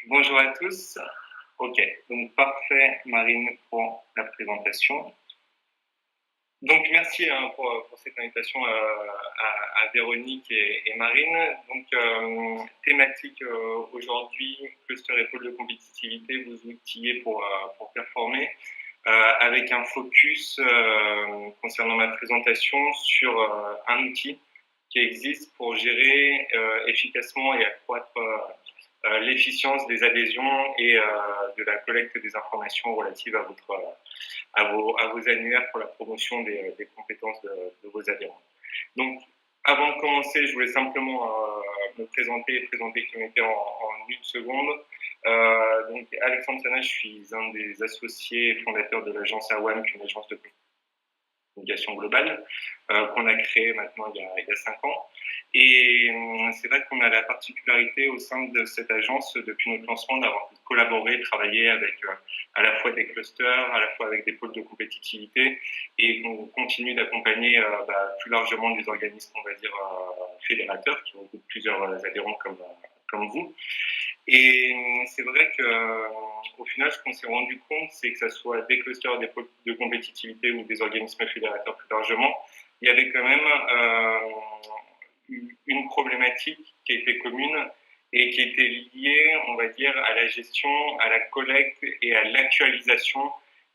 Bonjour à tous. Ok, donc parfait Marine pour la présentation. Donc merci pour cette invitation à Véronique et Marine. Donc thématique aujourd'hui, cluster épaule de compétitivité, vous outillez pour performer, avec un focus concernant ma présentation sur un outil qui existe pour gérer efficacement et accroître l'efficience des adhésions et de la collecte des informations relatives à vos annuaires pour la promotion des compétences de vos adhérents. Donc, avant de commencer, je voulais simplement me présenter et présenter Communauté en une seconde. Donc, Alexandre Sana, je suis un des associés fondateurs de l'agence AWAM, qui est une agence de communication globale, qu'on a créée maintenant il y a 5 ans. Et c'est vrai qu'on a la particularité au sein de cette agence, depuis notre lancement, d'avoir collaboré, travaillé avec à la fois des clusters, à la fois avec des pôles de compétitivité, et on continue d'accompagner plus largement des organismes, on va dire, fédérateurs, qui ont plusieurs adhérents comme vous. Et c'est vrai qu'au final, ce qu'on s'est rendu compte, c'est que ce soit des clusters, des pôles de compétitivité ou des organismes fédérateurs plus largement, il y avait quand même une problématique qui était commune et qui était liée, on va dire, à la gestion, à la collecte et à l'actualisation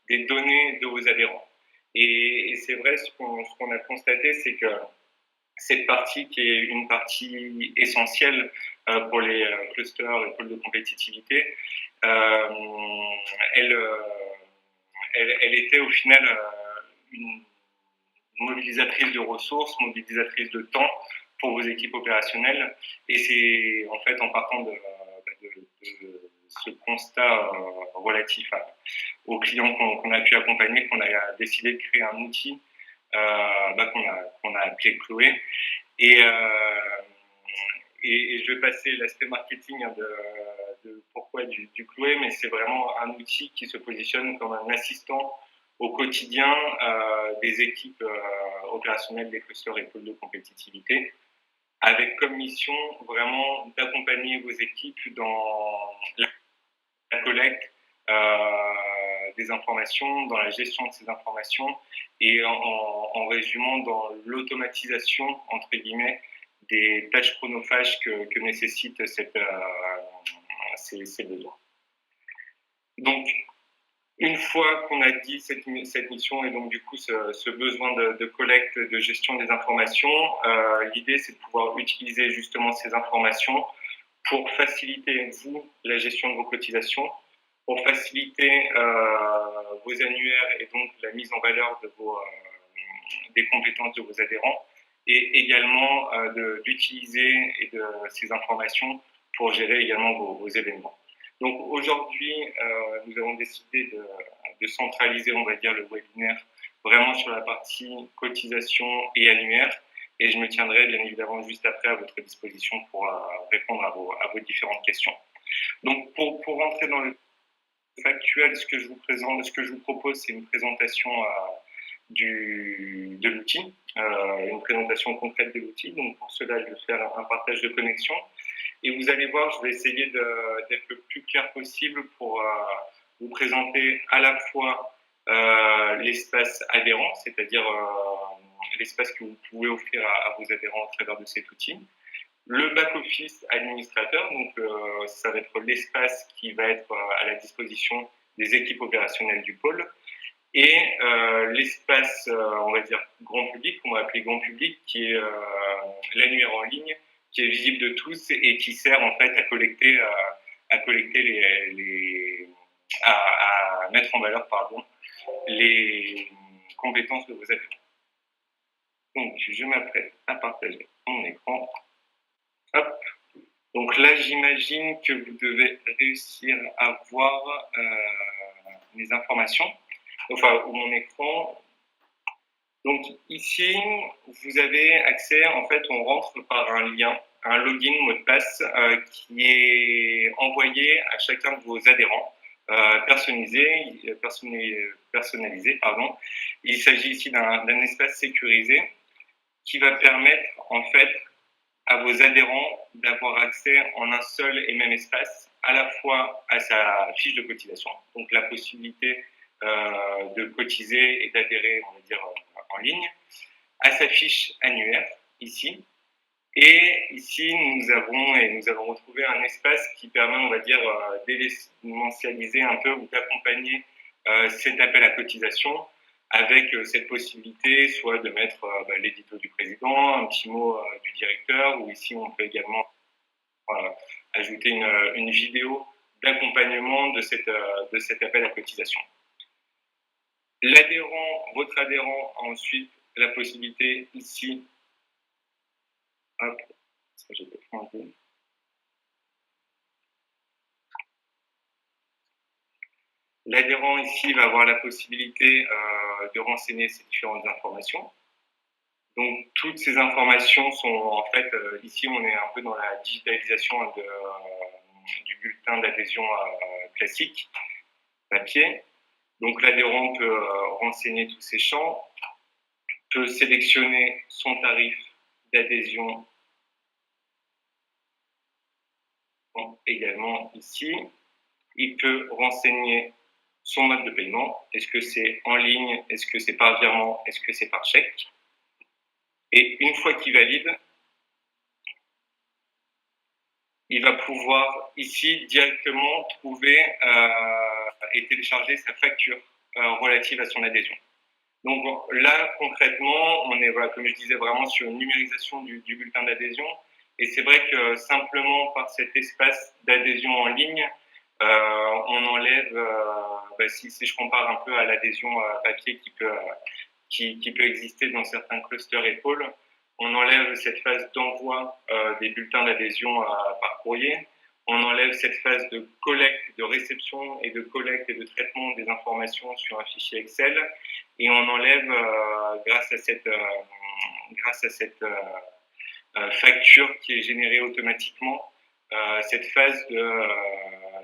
des données de vos adhérents. Et c'est vrai, ce qu'on a constaté, c'est que cette partie, qui est une partie essentielle pour les clusters et pôles de compétitivité, elle était au final une mobilisatrice de ressources, mobilisatrice de temps pour vos équipes opérationnelles. Et c'est en fait en partant de ce constat relatif aux clients qu'on a pu accompagner qu'on a décidé de créer un outil qu'on a appelé Chloé. Et je vais passer l'aspect marketing de pourquoi du Chloé, mais c'est vraiment un outil qui se positionne comme un assistant au quotidien des équipes opérationnelles des clusters et pôles de compétitivité, avec comme mission vraiment d'accompagner vos équipes dans la collecte des informations, dans la gestion de ces informations et en résumant dans l'automatisation, entre guillemets, des tâches chronophages que nécessitent ces besoins. Donc, une fois qu'on a dit cette mission et donc du coup ce besoin de collecte, de gestion des informations, l'idée c'est de pouvoir utiliser justement ces informations pour faciliter, vous, la gestion de vos cotisations, pour faciliter vos annuaires et donc la mise en valeur des compétences de vos adhérents, et également d'utiliser ces informations pour gérer également vos événements. Donc aujourd'hui, nous avons décidé de centraliser, on va dire, le webinaire vraiment sur la partie cotisation et annuaire, et je me tiendrai bien évidemment juste après à votre disposition pour répondre à vos différentes questions. Donc pour rentrer dans le factuel, ce que je vous propose, c'est une présentation de l'outil, une présentation concrète de l'outil. Donc pour cela, je vais faire un partage de connexion. Et vous allez voir, je vais essayer d'être le plus clair possible pour vous présenter à la fois l'espace adhérent, c'est-à-dire l'espace que vous pouvez offrir à vos adhérents à travers de cet outil. Le back-office administrateur, donc ça va être l'espace qui va être à la disposition des équipes opérationnelles du pôle. Et l'espace, on va dire, grand public, qu'on va appeler grand public, qui est l'annuaire en ligne, qui est visible de tous et qui sert en fait à collecter à mettre en valeur, les compétences de vos adhérents. Donc, je m'apprête à partager mon écran. Hop. Donc là, j'imagine que vous devez réussir à voir mes informations, enfin, mon écran. Donc ici, vous avez accès, en fait, on rentre par un lien, un login mot de passe qui est envoyé à chacun de vos adhérents, personnalisé. Il s'agit ici d'un espace sécurisé qui va permettre, en fait, à vos adhérents d'avoir accès en un seul et même espace à la fois à sa fiche de cotisation, donc la possibilité de cotiser et d'adhérer, on va dire, en ligne, à sa fiche annuaire, ici. Et ici, nous avons retrouvé un espace qui permet, on va dire, d'événementialiser un peu ou d'accompagner cet appel à cotisation avec cette possibilité soit de mettre l'édito du président, un petit mot du directeur, ou ici on peut également ajouter une vidéo d'accompagnement de cet appel à cotisation. Votre adhérent a ensuite la possibilité ici, hop, j'ai un peu. L'adhérent ici va avoir la possibilité de renseigner ces différentes informations. Donc toutes ces informations sont en fait, ici on est un peu dans la digitalisation du bulletin d'adhésion classique, papier. Donc l'adhérent peut renseigner tous ces champs, peut sélectionner son tarif d'adhésion également ici. Il peut renseigner son mode de paiement. Est-ce que c'est en ligne? Est-ce que c'est par virement? Est-ce que c'est par chèque? Et une fois qu'il valide, il va pouvoir ici directement trouver et télécharger sa facture relative à son adhésion. Donc là, concrètement, on est, voilà, comme je disais, vraiment sur une numérisation du bulletin d'adhésion. Et c'est vrai que simplement par cet espace d'adhésion en ligne, on enlève, si je compare un peu à l'adhésion papier qui peut exister dans certains clusters et pôles, on enlève cette phase d'envoi des bulletins d'adhésion par courrier, on enlève cette phase de collecte, de réception et de collecte et de traitement des informations sur un fichier Excel, et on enlève, grâce à cette facture qui est générée automatiquement, cette phase de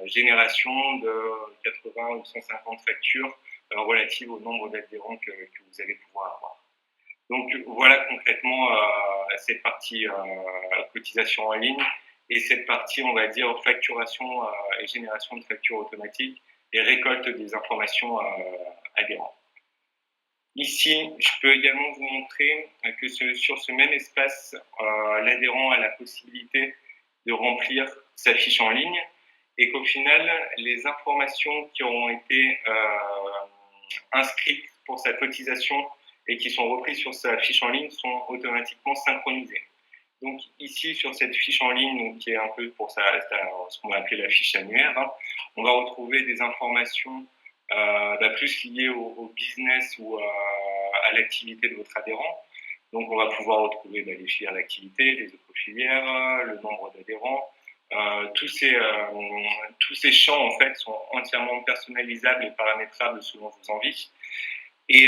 génération de 80 ou 150 factures relatives au nombre d'adhérents que vous allez pouvoir avoir. Donc voilà concrètement cette partie cotisation en ligne et cette partie, on va dire, facturation et génération de factures automatiques et récolte des informations adhérents. Ici, je peux également vous montrer que sur ce même espace, l'adhérent a la possibilité de remplir sa fiche en ligne et qu'au final, les informations qui auront été inscrites pour sa cotisation et qui sont reprises sur sa fiche en ligne sont automatiquement synchronisées. Donc ici, sur cette fiche en ligne, qui est un peu pour ce qu'on va appeler la fiche annuaire, on va retrouver des informations plus liées au business ou à l'activité de votre adhérent. Donc on va pouvoir retrouver les filières d'activité, les autres filières, le nombre d'adhérents. Tous ces champs en fait sont entièrement personnalisables et paramétrables selon vos envies. Et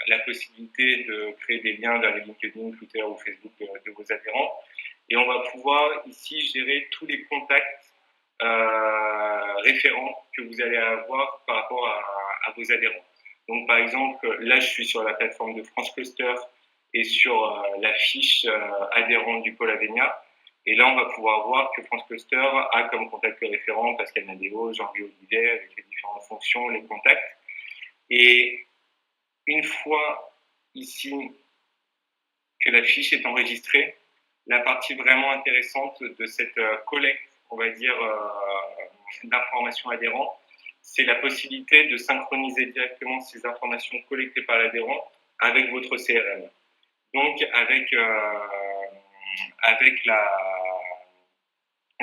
la possibilité de créer des liens vers les LinkedIn, Twitter ou Facebook de vos adhérents. Et on va pouvoir ici gérer tous les contacts référents que vous allez avoir par rapport à vos adhérents. Donc par exemple, là je suis sur la plateforme de France Cluster et sur la fiche adhérent du pôle Avenia. Et là on va pouvoir voir que France Cluster a comme contact référent Pascal Nadéo, Jean-Louis Olivier, avec les différentes fonctions, les contacts. Et une fois ici que la fiche est enregistrée, la partie vraiment intéressante de cette collecte, on va dire, d'informations adhérents, c'est la possibilité de synchroniser directement ces informations collectées par l'adhérent avec votre CRM. Donc avec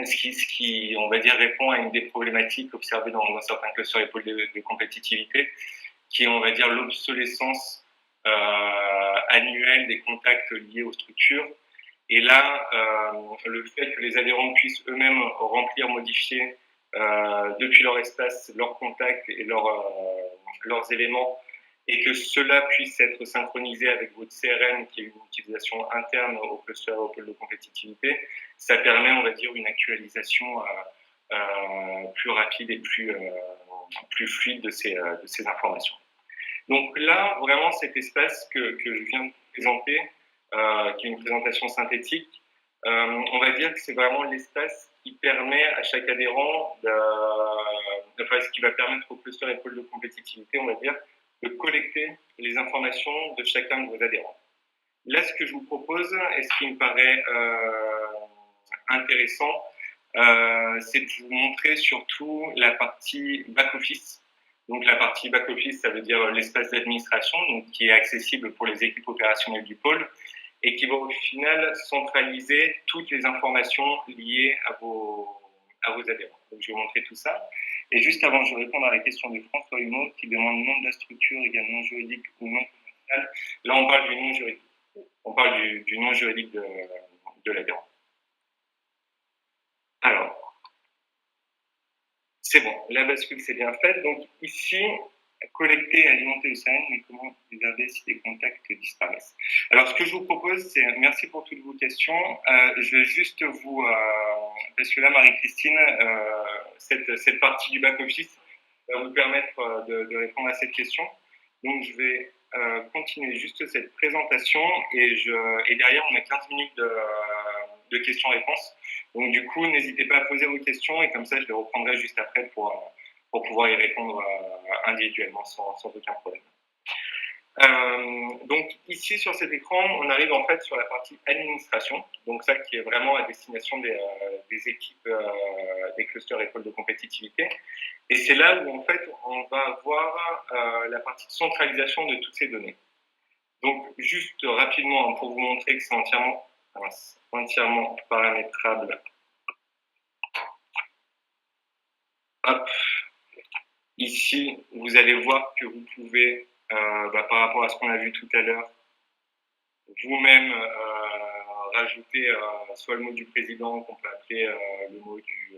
ce qui, on va dire, répond à une des problématiques observées dans certains clusters et pôles de compétitivité, qui est, on va dire, l'obsolescence annuelle des contacts liés aux structures. Et là, le fait que les adhérents puissent eux-mêmes remplir, modifier depuis leur espace, leurs contacts et leurs éléments, et que cela puisse être synchronisé avec votre CRM, qui est une utilisation interne au cluster, au pôle de compétitivité, ça permet, on va dire, une actualisation plus rapide et plus fluide de ces informations. Donc là, vraiment, cet espace que je viens de présenter, qui est une présentation synthétique, on va dire que c'est vraiment l'espace il permet à chaque adhérent, enfin, ce qui va permettre au cluster école de compétitivité, on va dire, de collecter les informations de chacun de vos adhérents. Là, ce que je vous propose, et ce qui me paraît intéressant, c'est de vous montrer surtout la partie back-office. Donc la partie back-office, ça veut dire l'espace d'administration, donc qui est accessible pour les équipes opérationnelles du pôle et qui va au final centraliser toutes les informations liées à vos adhérents. Donc je vais vous montrer tout ça. Et juste avant, je vais répondre à la question de François Humeau qui demande le nom de la structure également juridique ou non commerciale. Là, on parle du nom juridique. On parle du nom juridique de l'adhérent. Alors, c'est bon, la bascule c'est bien faite. Donc ici, collecter et alimenter le CRM, mais comment réserver si des contacts disparaissent. Alors ce que je vous propose, c'est, merci pour toutes vos questions, je vais juste vous, parce que là Marie-Christine, cette partie du back-office va vous permettre de répondre à cette question. Donc je vais continuer juste cette présentation et derrière on a 15 minutes de questions-réponses. Donc du coup, n'hésitez pas à poser vos questions et comme ça, je les reprendrai juste après pour pouvoir y répondre individuellement sans aucun problème. Donc ici sur cet écran, on arrive en fait sur la partie administration, donc ça qui est vraiment à destination des équipes des clusters écoles de compétitivité. Et c'est là où en fait on va avoir la partie de centralisation de toutes ces données. Donc juste rapidement pour vous montrer que c'est entièrement paramétrable. Hop. Ici, vous allez voir que vous pouvez, par rapport à ce qu'on a vu tout à l'heure, vous-même rajouter soit le mot du président, qu'on peut appeler le mot du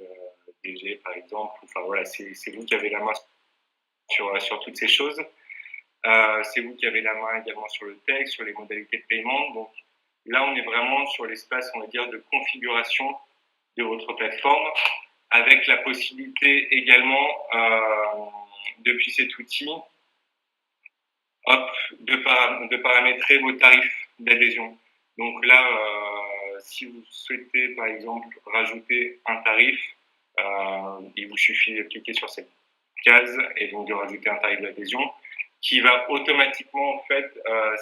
DG, par exemple. Enfin voilà, c'est vous qui avez la main sur toutes ces choses. C'est vous qui avez la main également sur le texte, sur les modalités de paiement. Donc là, on est vraiment sur l'espace, on va dire, de configuration de votre plateforme, avec la possibilité également, depuis cet outil, de paramétrer vos tarifs d'adhésion. Donc là, si vous souhaitez, par exemple, rajouter un tarif, il vous suffit de cliquer sur cette case et donc de rajouter un tarif d'adhésion qui va automatiquement en fait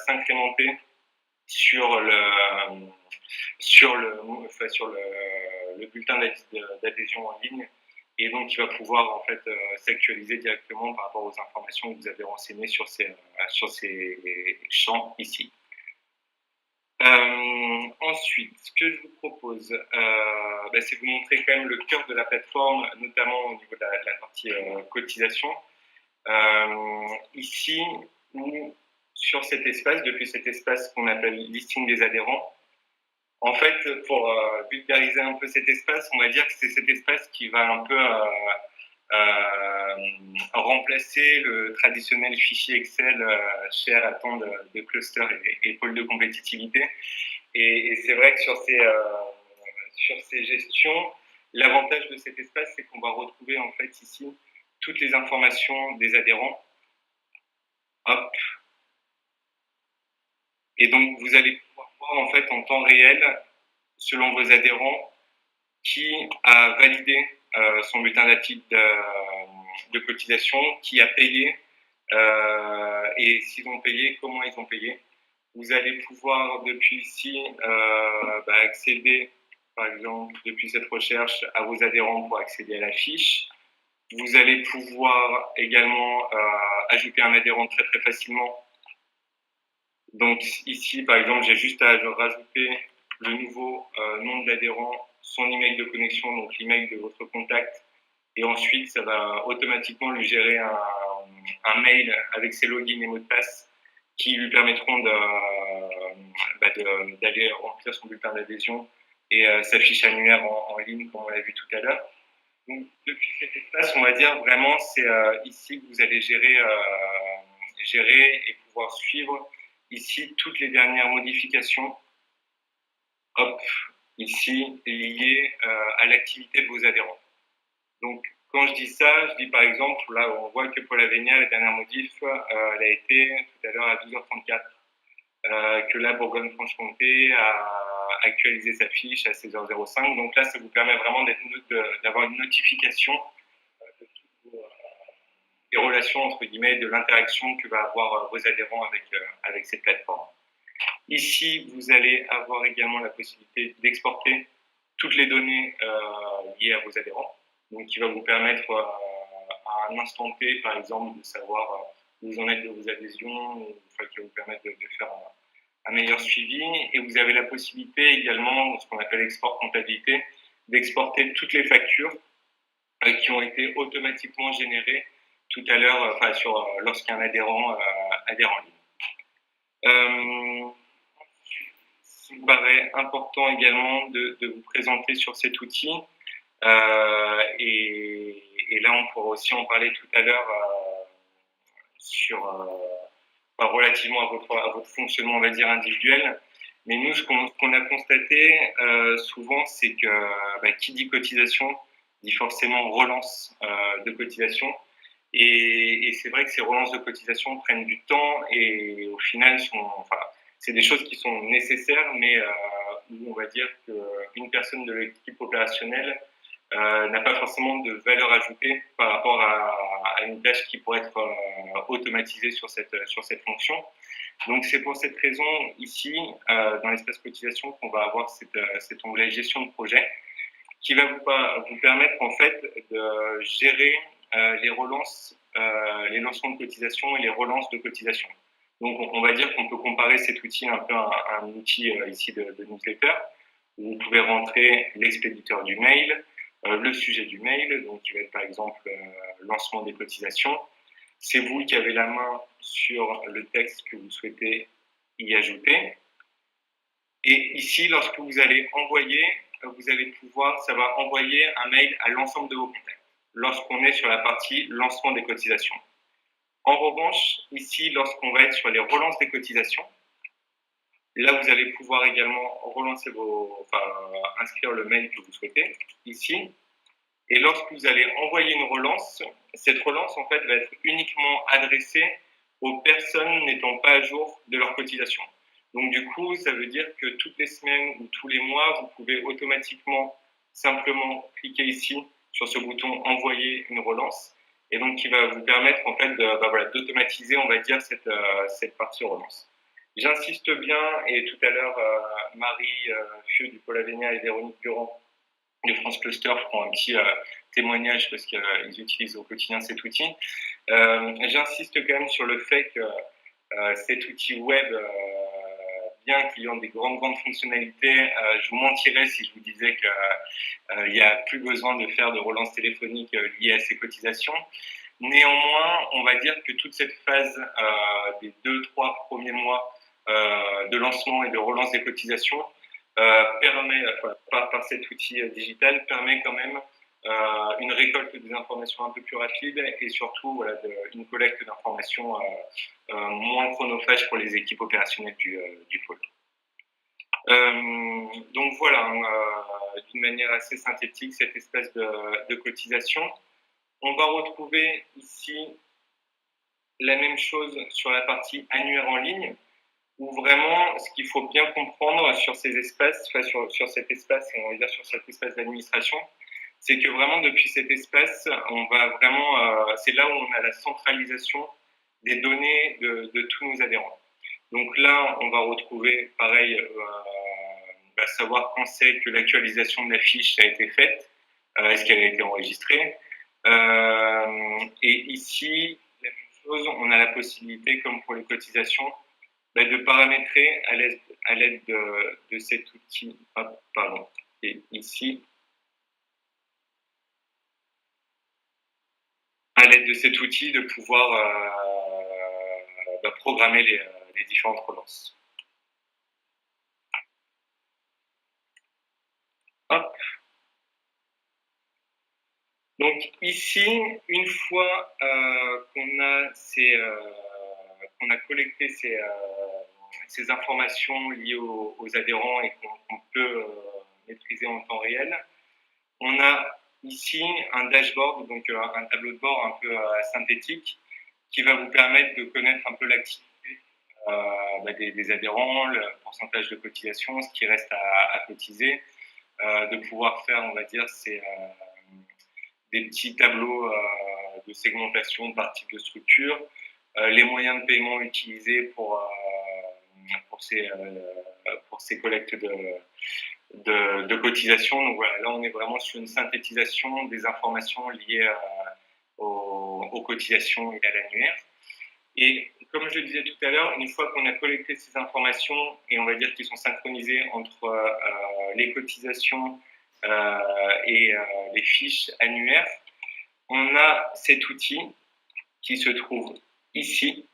s'incrémenter sur le bulletin d'adhésion en ligne et donc il va pouvoir en fait s'actualiser directement par rapport aux informations que vous avez renseignées sur ces champs ici. Ensuite, ce que je vous propose, c'est de vous montrer quand même le cœur de la plateforme, notamment au niveau de la partie cotisation. Ici, où sur cet espace, depuis cet espace qu'on appelle listing des adhérents, en fait, pour vulgariser un peu cet espace, on va dire que c'est cet espace qui va un peu remplacer le traditionnel fichier Excel cher à tant de clusters et pôles de compétitivité. Et c'est vrai que sur ces gestions, l'avantage de cet espace, c'est qu'on va retrouver en fait ici toutes les informations des adhérents. Hop. Et donc, vous allez pouvoir voir en fait en temps réel, selon vos adhérents, qui a validé son bulletin de cotisation, qui a payé, et s'ils ont payé, comment ils ont payé. Vous allez pouvoir, depuis ici, accéder, par exemple, depuis cette recherche, à vos adhérents pour accéder à la fiche. Vous allez pouvoir également ajouter un adhérent très très facilement. Donc ici, par exemple, j'ai juste à rajouter le nouveau nom de l'adhérent, son email de connexion, donc l'email de votre contact, et ensuite ça va automatiquement lui gérer un mail avec ses logins et mots de passe qui lui permettront d'aller remplir son bulletin d'adhésion et sa fiche annuaire en ligne, comme on l'a vu tout à l'heure. Donc depuis cet espace, on va dire vraiment, c'est ici que vous allez gérer et pouvoir suivre ici toutes les dernières modifications. Hop, ici, liées à l'activité de vos adhérents. Donc, quand je dis ça, je dis par exemple, là, on voit que Paul Avenia, la dernière modif, elle a été tout à l'heure à 12h34, que la Bourgogne-Franche-Comté a actualiser sa fiche à 16h05. Donc là, ça vous permet vraiment d'avoir une notification de toutes les relations, entre guillemets, de l'interaction que va avoir vos adhérents avec ces plateformes. Ici, vous allez avoir également la possibilité d'exporter toutes les données liées à vos adhérents, donc qui va vous permettre à un instant T, par exemple, de savoir où vous en êtes de vos adhésions, qui va vous permettre de faire un meilleur suivi. Et vous avez la possibilité également, ce qu'on appelle export comptabilité, d'exporter toutes les factures qui ont été automatiquement générées tout à l'heure, lorsqu'un adhérent adhère en ligne. Il me paraît important également de vous présenter sur cet outil. Et là, on pourra aussi en parler tout à l'heure relativement à votre fonctionnement, on va dire, individuel. Mais nous, ce qu'on a constaté souvent, c'est que qui dit cotisation dit forcément relance de cotisation. Et c'est vrai que ces relances de cotisation prennent du temps et au final c'est des choses qui sont nécessaires, mais où on va dire qu'une personne de l'équipe opérationnelle n'a pas forcément de valeur ajoutée par rapport à une tâche qui pourrait être automatisée sur cette fonction. Donc c'est pour cette raison ici, dans l'espace cotisation, qu'on va avoir cet onglet gestion de projet qui va vous permettre en fait de gérer les relances, les lancements de cotisation et les relances de cotisation. Donc on va dire qu'on peut comparer cet outil un peu à un outil ici de newsletter où vous pouvez rentrer l'expéditeur du mail, le sujet du mail, donc qui va être par exemple lancement des cotisations. C'est vous qui avez la main sur le texte que vous souhaitez y ajouter. Et ici, lorsque vous allez envoyer, vous allez pouvoir, ça va envoyer un mail à l'ensemble de vos contacts lorsqu'on est sur la partie lancement des cotisations. En revanche, ici, lorsqu'on va être sur les relances des cotisations, là, vous allez pouvoir également inscrire le mail que vous souhaitez ici. Et lorsque vous allez envoyer une relance, cette relance, en fait, va être uniquement adressée aux personnes n'étant pas à jour de leur cotisation. Donc, du coup, ça veut dire que toutes les semaines ou tous les mois, vous pouvez automatiquement, simplement cliquer ici sur ce bouton « Envoyer une relance » et donc qui va vous permettre, en fait, d'automatiser, on va dire, cette partie relance. J'insiste bien, et tout à l'heure, Marie Fieux du Pôle Avenia et Véronique Durand de France Cluster feront un petit témoignage parce qu'ils utilisent au quotidien cet outil. J'insiste quand même sur le fait que cet outil web, bien qu'il y ait des grandes fonctionnalités, je vous mentirais si je vous disais qu'il n'y a plus besoin de faire de relance téléphonique liée à ces cotisations. Néanmoins, on va dire que toute cette phase des 2-3 premiers mois de lancement et de relance des cotisations permet, par cet outil digital, permet quand même une récolte des informations un peu plus rapide et surtout une collecte d'informations moins chronophage pour les équipes opérationnelles du pôle. Donc voilà, d'une manière assez synthétique, cet espace de cotisation. On va retrouver ici la même chose sur la partie annuaire en ligne, où vraiment, ce qu'il faut bien comprendre sur ces espaces, sur cet espace, et on va dire sur cet espace d'administration, c'est que vraiment depuis cet espace, on va vraiment, c'est là où on a la centralisation des données de tous nos adhérents. Donc là, on va retrouver, pareil, savoir quand c'est que l'actualisation de la fiche a été faite, est-ce qu'elle a été enregistrée. Et ici, la même chose, on a la possibilité, comme pour les cotisations, de paramétrer à l'aide de cet outil, et ici, à l'aide de cet outil, de pouvoir programmer les différentes relances. Hop. Donc ici, une fois qu'on a collecté ces informations liées aux adhérents et qu'on peut maîtriser en temps réel, on a ici un dashboard, donc un tableau de bord un peu synthétique, qui va vous permettre de connaître un peu l'activité des adhérents, le pourcentage de cotisation, ce qui reste à cotiser, de pouvoir faire, on va dire, des petits tableaux de segmentation par type de structure, les moyens de paiement utilisés pour ces collectes de cotisation. Donc voilà, là on est vraiment sur une synthétisation des informations liées aux cotisations et à l'annuaire. Et comme je le disais tout à l'heure, une fois qu'on a collecté ces informations et on va dire qu'ils sont synchronisés entre les cotisations et les fiches annuaires, on a cet outil qui se trouve ici,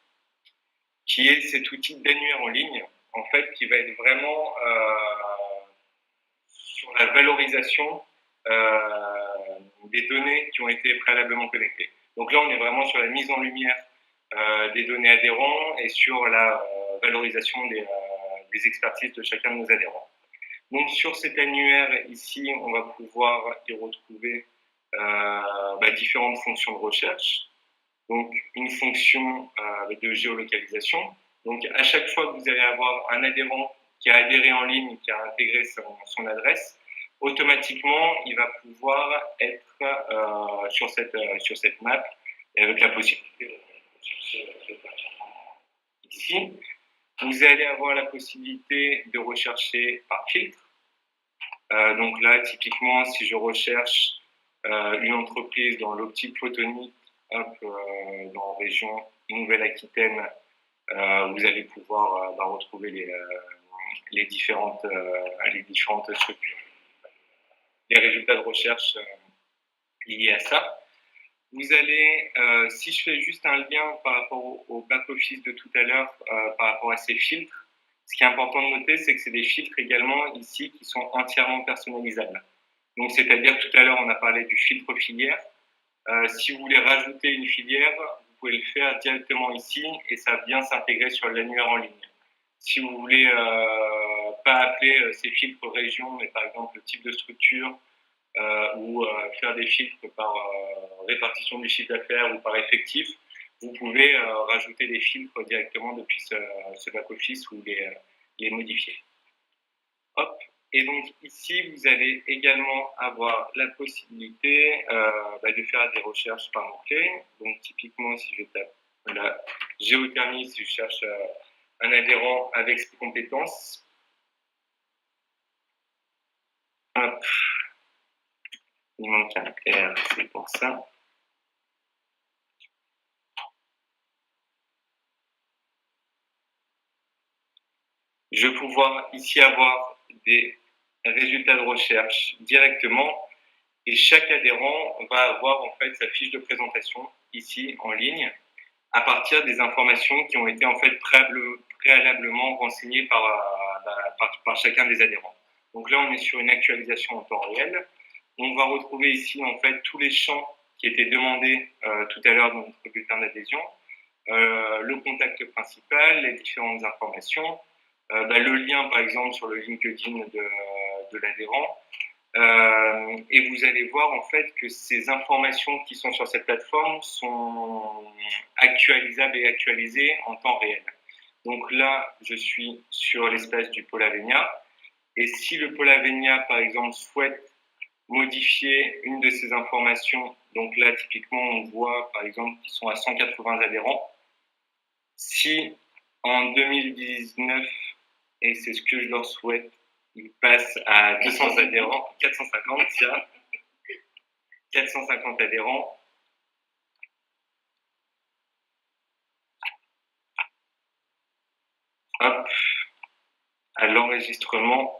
qui est cet outil d'annuaire en ligne, en fait, qui va être vraiment sur la valorisation des données qui ont été préalablement connectées. Donc là, on est vraiment sur la mise en lumière des données adhérents et sur la valorisation des expertises de chacun de nos adhérents. Donc sur cet annuaire ici, on va pouvoir y retrouver différentes fonctions de recherche. Donc une fonction de géolocalisation. Donc à chaque fois que vous allez avoir un adhérent qui a adhéré en ligne, qui a intégré son adresse, automatiquement il va pouvoir être sur cette map et avec la possibilité de ici. Vous allez avoir la possibilité de rechercher par filtre. Donc là, typiquement, si je recherche une entreprise dans l'optique photonique, dans la région Nouvelle-Aquitaine, vous allez pouvoir retrouver les différentes structures, les résultats de recherche liés à ça. Vous allez, si je fais juste un lien par rapport au back-office de tout à l'heure, par rapport à ces filtres, ce qui est important de noter, c'est que c'est des filtres également ici qui sont entièrement personnalisables. Donc, c'est-à-dire, tout à l'heure, on a parlé du filtre filière. Si vous voulez rajouter une filière, vous pouvez le faire directement ici et ça vient s'intégrer sur l'annuaire en ligne. Si vous voulez pas appeler ces filtres régions, mais par exemple le type de structure, ou faire des filtres par répartition du chiffre d'affaires ou par effectif, vous pouvez rajouter des filtres directement depuis ce back-office ou les modifier. Hop. Et donc ici, vous allez également avoir la possibilité de faire des recherches par mots-clés. Donc typiquement, si je tape la géothermie, si je cherche un adhérent avec ses compétences, hop. Il manque un R, c'est pour ça. Je vais pouvoir ici avoir des résultats de recherche directement et chaque adhérent va avoir en fait sa fiche de présentation ici en ligne à partir des informations qui ont été en fait préalablement renseignées par chacun des adhérents. Donc là, on est sur une actualisation en temps réel. On va retrouver ici en fait tous les champs qui étaient demandés tout à l'heure dans notre bulletin d'adhésion, le contact principal, les différentes informations, le lien par exemple sur le LinkedIn de l'adhérent. Et vous allez voir en fait que ces informations qui sont sur cette plateforme sont actualisables et actualisées en temps réel. Donc là, je suis sur l'espace du pôle Avenia. Et si le pôle Avenia, par exemple, souhaite modifier une de ces informations, donc là, typiquement, on voit, par exemple, qu'ils sont à 180 adhérents. Si en 2019, et c'est ce que je leur souhaite, ils passent à 200 adhérents, 450, tiens, 450 adhérents. Hop, à l'enregistrement,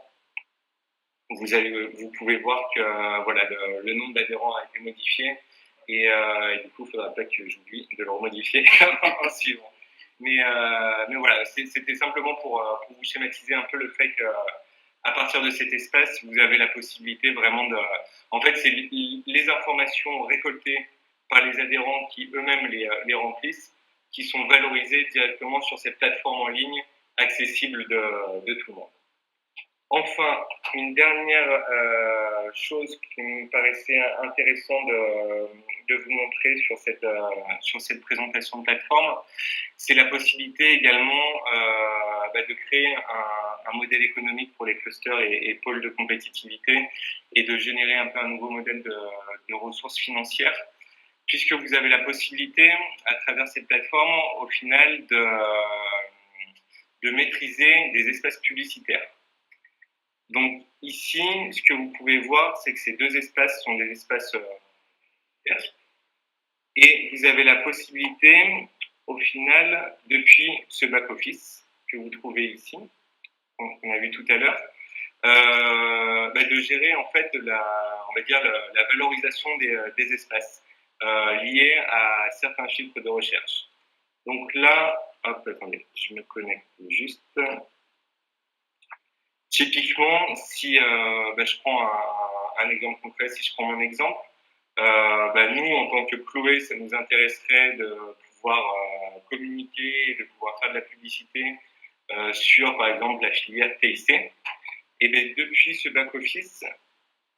vous pouvez voir que voilà, le nombre d'adhérents a été modifié et du coup, il ne faudra pas que j'oublie de le remodifier en suivant. Mais voilà, c'était simplement pour vous schématiser un peu le fait que à partir de cet espace, vous avez la possibilité vraiment de... En fait, c'est les informations récoltées par les adhérents qui eux-mêmes les remplissent, qui sont valorisées directement sur cette plateforme en ligne accessible de tout le monde. Enfin, une dernière chose qui me paraissait intéressant de vous montrer sur cette présentation de plateforme, c'est la possibilité également de créer un modèle économique pour les clusters et pôles de compétitivité et de générer un peu un nouveau modèle de ressources financières, puisque vous avez la possibilité, à travers cette plateforme, au final, de maîtriser des espaces publicitaires. Donc ici, ce que vous pouvez voir, c'est que ces deux espaces sont des espaces verts. Et vous avez la possibilité, au final, depuis ce back-office que vous trouvez ici, qu'on a vu tout à l'heure, de gérer en fait la valorisation des espaces liés à certains chiffres de recherche. Donc là, hop, attendez, je me connecte juste. Typiquement, si je prends un exemple concret, si je prends mon exemple, nous, en tant que Chloé, ça nous intéresserait de pouvoir communiquer, de pouvoir faire de la publicité sur, par exemple, la filière TIC. Et bien, depuis ce back-office,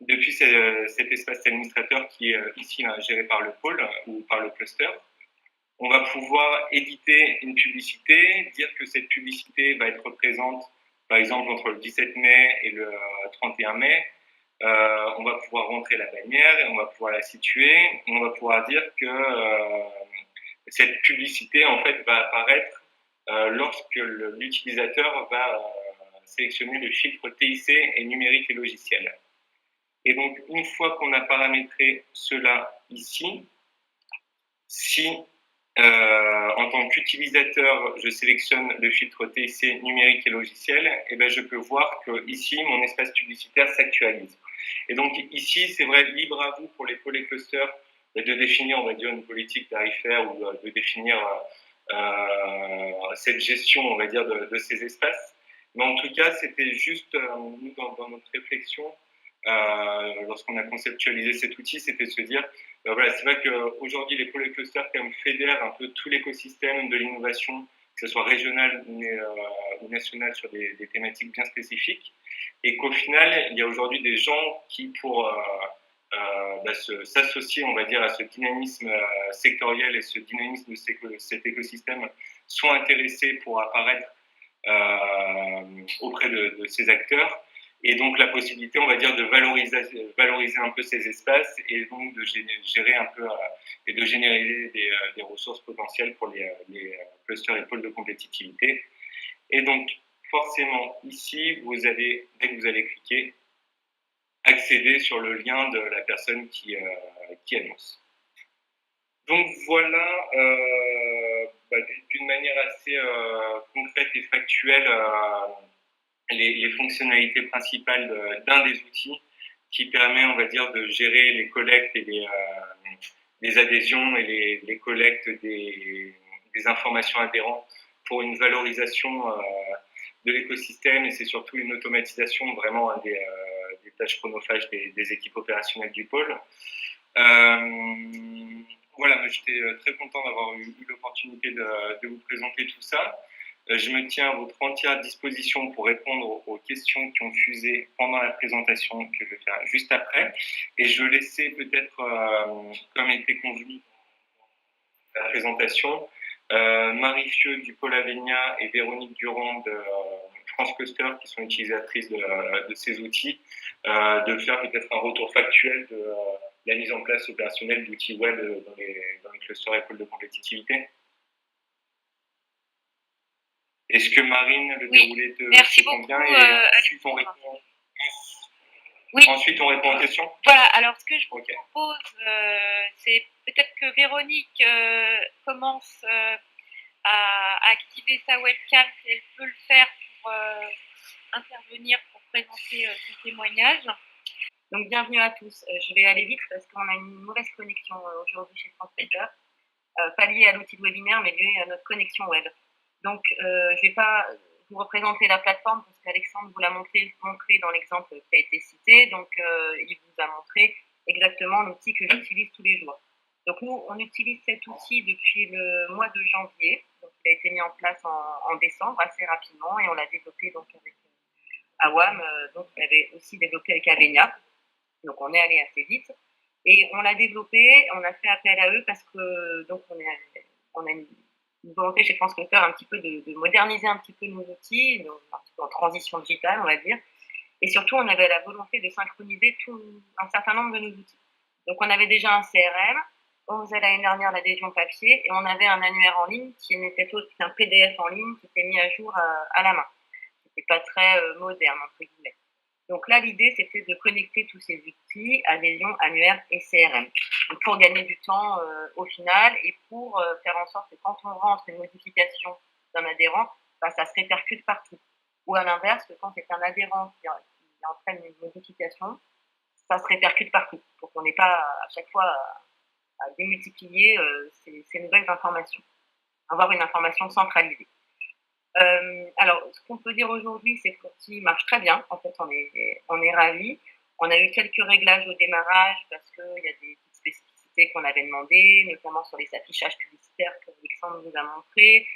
depuis cet espace administrateur qui est ici géré par le pôle ou par le cluster, on va pouvoir éditer une publicité, dire que cette publicité va être présente, par exemple, entre le 17 mai et le 31 mai. On va pouvoir rentrer la bannière et on va pouvoir la situer. On va pouvoir dire que cette publicité, en fait, va apparaître lorsque l'utilisateur va sélectionner le filtre TIC et numérique et logiciel. Et donc, une fois qu'on a paramétré cela ici, si en tant qu'utilisateur, je sélectionne le filtre TIC numérique et logiciel, et ben je peux voir que ici mon espace publicitaire s'actualise. Et donc ici, c'est vrai, libre à vous pour les pôles et clusters de définir, on va dire, une politique tarifaire ou de définir cette gestion, on va dire, de ces espaces. Mais en tout cas, c'était juste, nous, dans notre réflexion, lorsqu'on a conceptualisé cet outil, c'était de se dire, voilà, c'est vrai qu'aujourd'hui, les pôles et clusters fédèrent un peu tout l'écosystème de l'innovation, que ce soit régional ou national sur des thématiques bien spécifiques, et qu'au final, il y a aujourd'hui des gens qui, pour s'associer, on va dire, à ce dynamisme sectoriel et ce dynamisme de cet écosystème, sont intéressés pour apparaître auprès de ces acteurs, et donc la possibilité, on va dire, de valoriser un peu ces espaces et donc de gérer un peu et de générer des ressources potentielles pour les clusters et pôles de compétitivité. Et donc, forcément, ici, vous allez, dès que vous allez cliquer, accéder sur le lien de la personne qui annonce. Donc voilà, d'une manière assez concrète et factuelle, les fonctionnalités principales d'un des outils qui permet, on va dire, de gérer les collectes et les adhésions et les collectes des informations adhérentes pour une valorisation de l'écosystème, et c'est surtout une automatisation vraiment des tâches chronophages des équipes opérationnelles du pôle. Voilà, j'étais très content d'avoir eu l'opportunité de vous présenter tout ça. Je me tiens à votre entière disposition pour répondre aux questions qui ont fusé pendant la présentation que je vais faire juste après. Et je vais laisser peut-être, comme était convenu la présentation, Marie Fieux du Pôle Avenia et Véronique Durand de France Cluster, qui sont utilisatrices de ces outils, de faire peut-être un retour factuel de la mise en place opérationnelle d'outils web dans les clusters et pôles de compétitivité. Est-ce que Marine, le déroulé te convient et ensuite on répond Ensuite, on répond aux questions. Voilà, alors ce que je vous propose, c'est peut-être que Véronique commence à activer sa webcam, si elle peut le faire pour intervenir pour présenter son témoignage. Donc bienvenue à tous. Je vais aller vite parce qu'on a une mauvaise connexion aujourd'hui chez France Culture. Pas liée à l'outil de webinaire, mais liée à notre connexion web. Donc je vais pas vous représenter la plateforme parce qu'Alexandre vous l'a montré dans l'exemple qui a été cité. Donc il vous a montré exactement l'outil que j'utilise tous les jours. Donc nous, on utilise cet outil depuis le mois de janvier. Donc il a été mis en place en décembre assez rapidement et on l'a développé donc à WAM, donc on avait aussi développé avec Avenia. Donc on est allé assez vite et on l'a développé, on a fait appel à eux parce que donc on a une volonté chez France Culture un petit peu de moderniser un petit peu nos outils, un petit peu en transition digitale, on va dire. Et surtout, on avait la volonté de synchroniser un certain nombre de nos outils. Donc, on avait déjà un CRM, on faisait l'année dernière l'adhésion papier et on avait un annuaire en ligne qui n'était autre qu'un PDF en ligne qui était mis à jour à la main. C'était pas très moderne, entre guillemets. Donc là, l'idée, c'était de connecter tous ces outils, adhésion, annuaire et CRM, donc pour gagner du temps au final et pour faire en sorte que quand on rentre une modification d'un adhérent, bah, ça se répercute partout. Ou à l'inverse, que quand c'est un adhérent qui entraîne une modification, ça se répercute partout, pour qu'on n'ait pas à chaque fois à démultiplier ces nouvelles informations, avoir une information centralisée. Alors, ce qu'on peut dire aujourd'hui, c'est que l'outil marche très bien. En fait, on est ravis. On a eu quelques réglages au démarrage parce qu'il y a des petites spécificités qu'on avait demandées, notamment sur les affichages publicitaires que Alexandre nous a montré.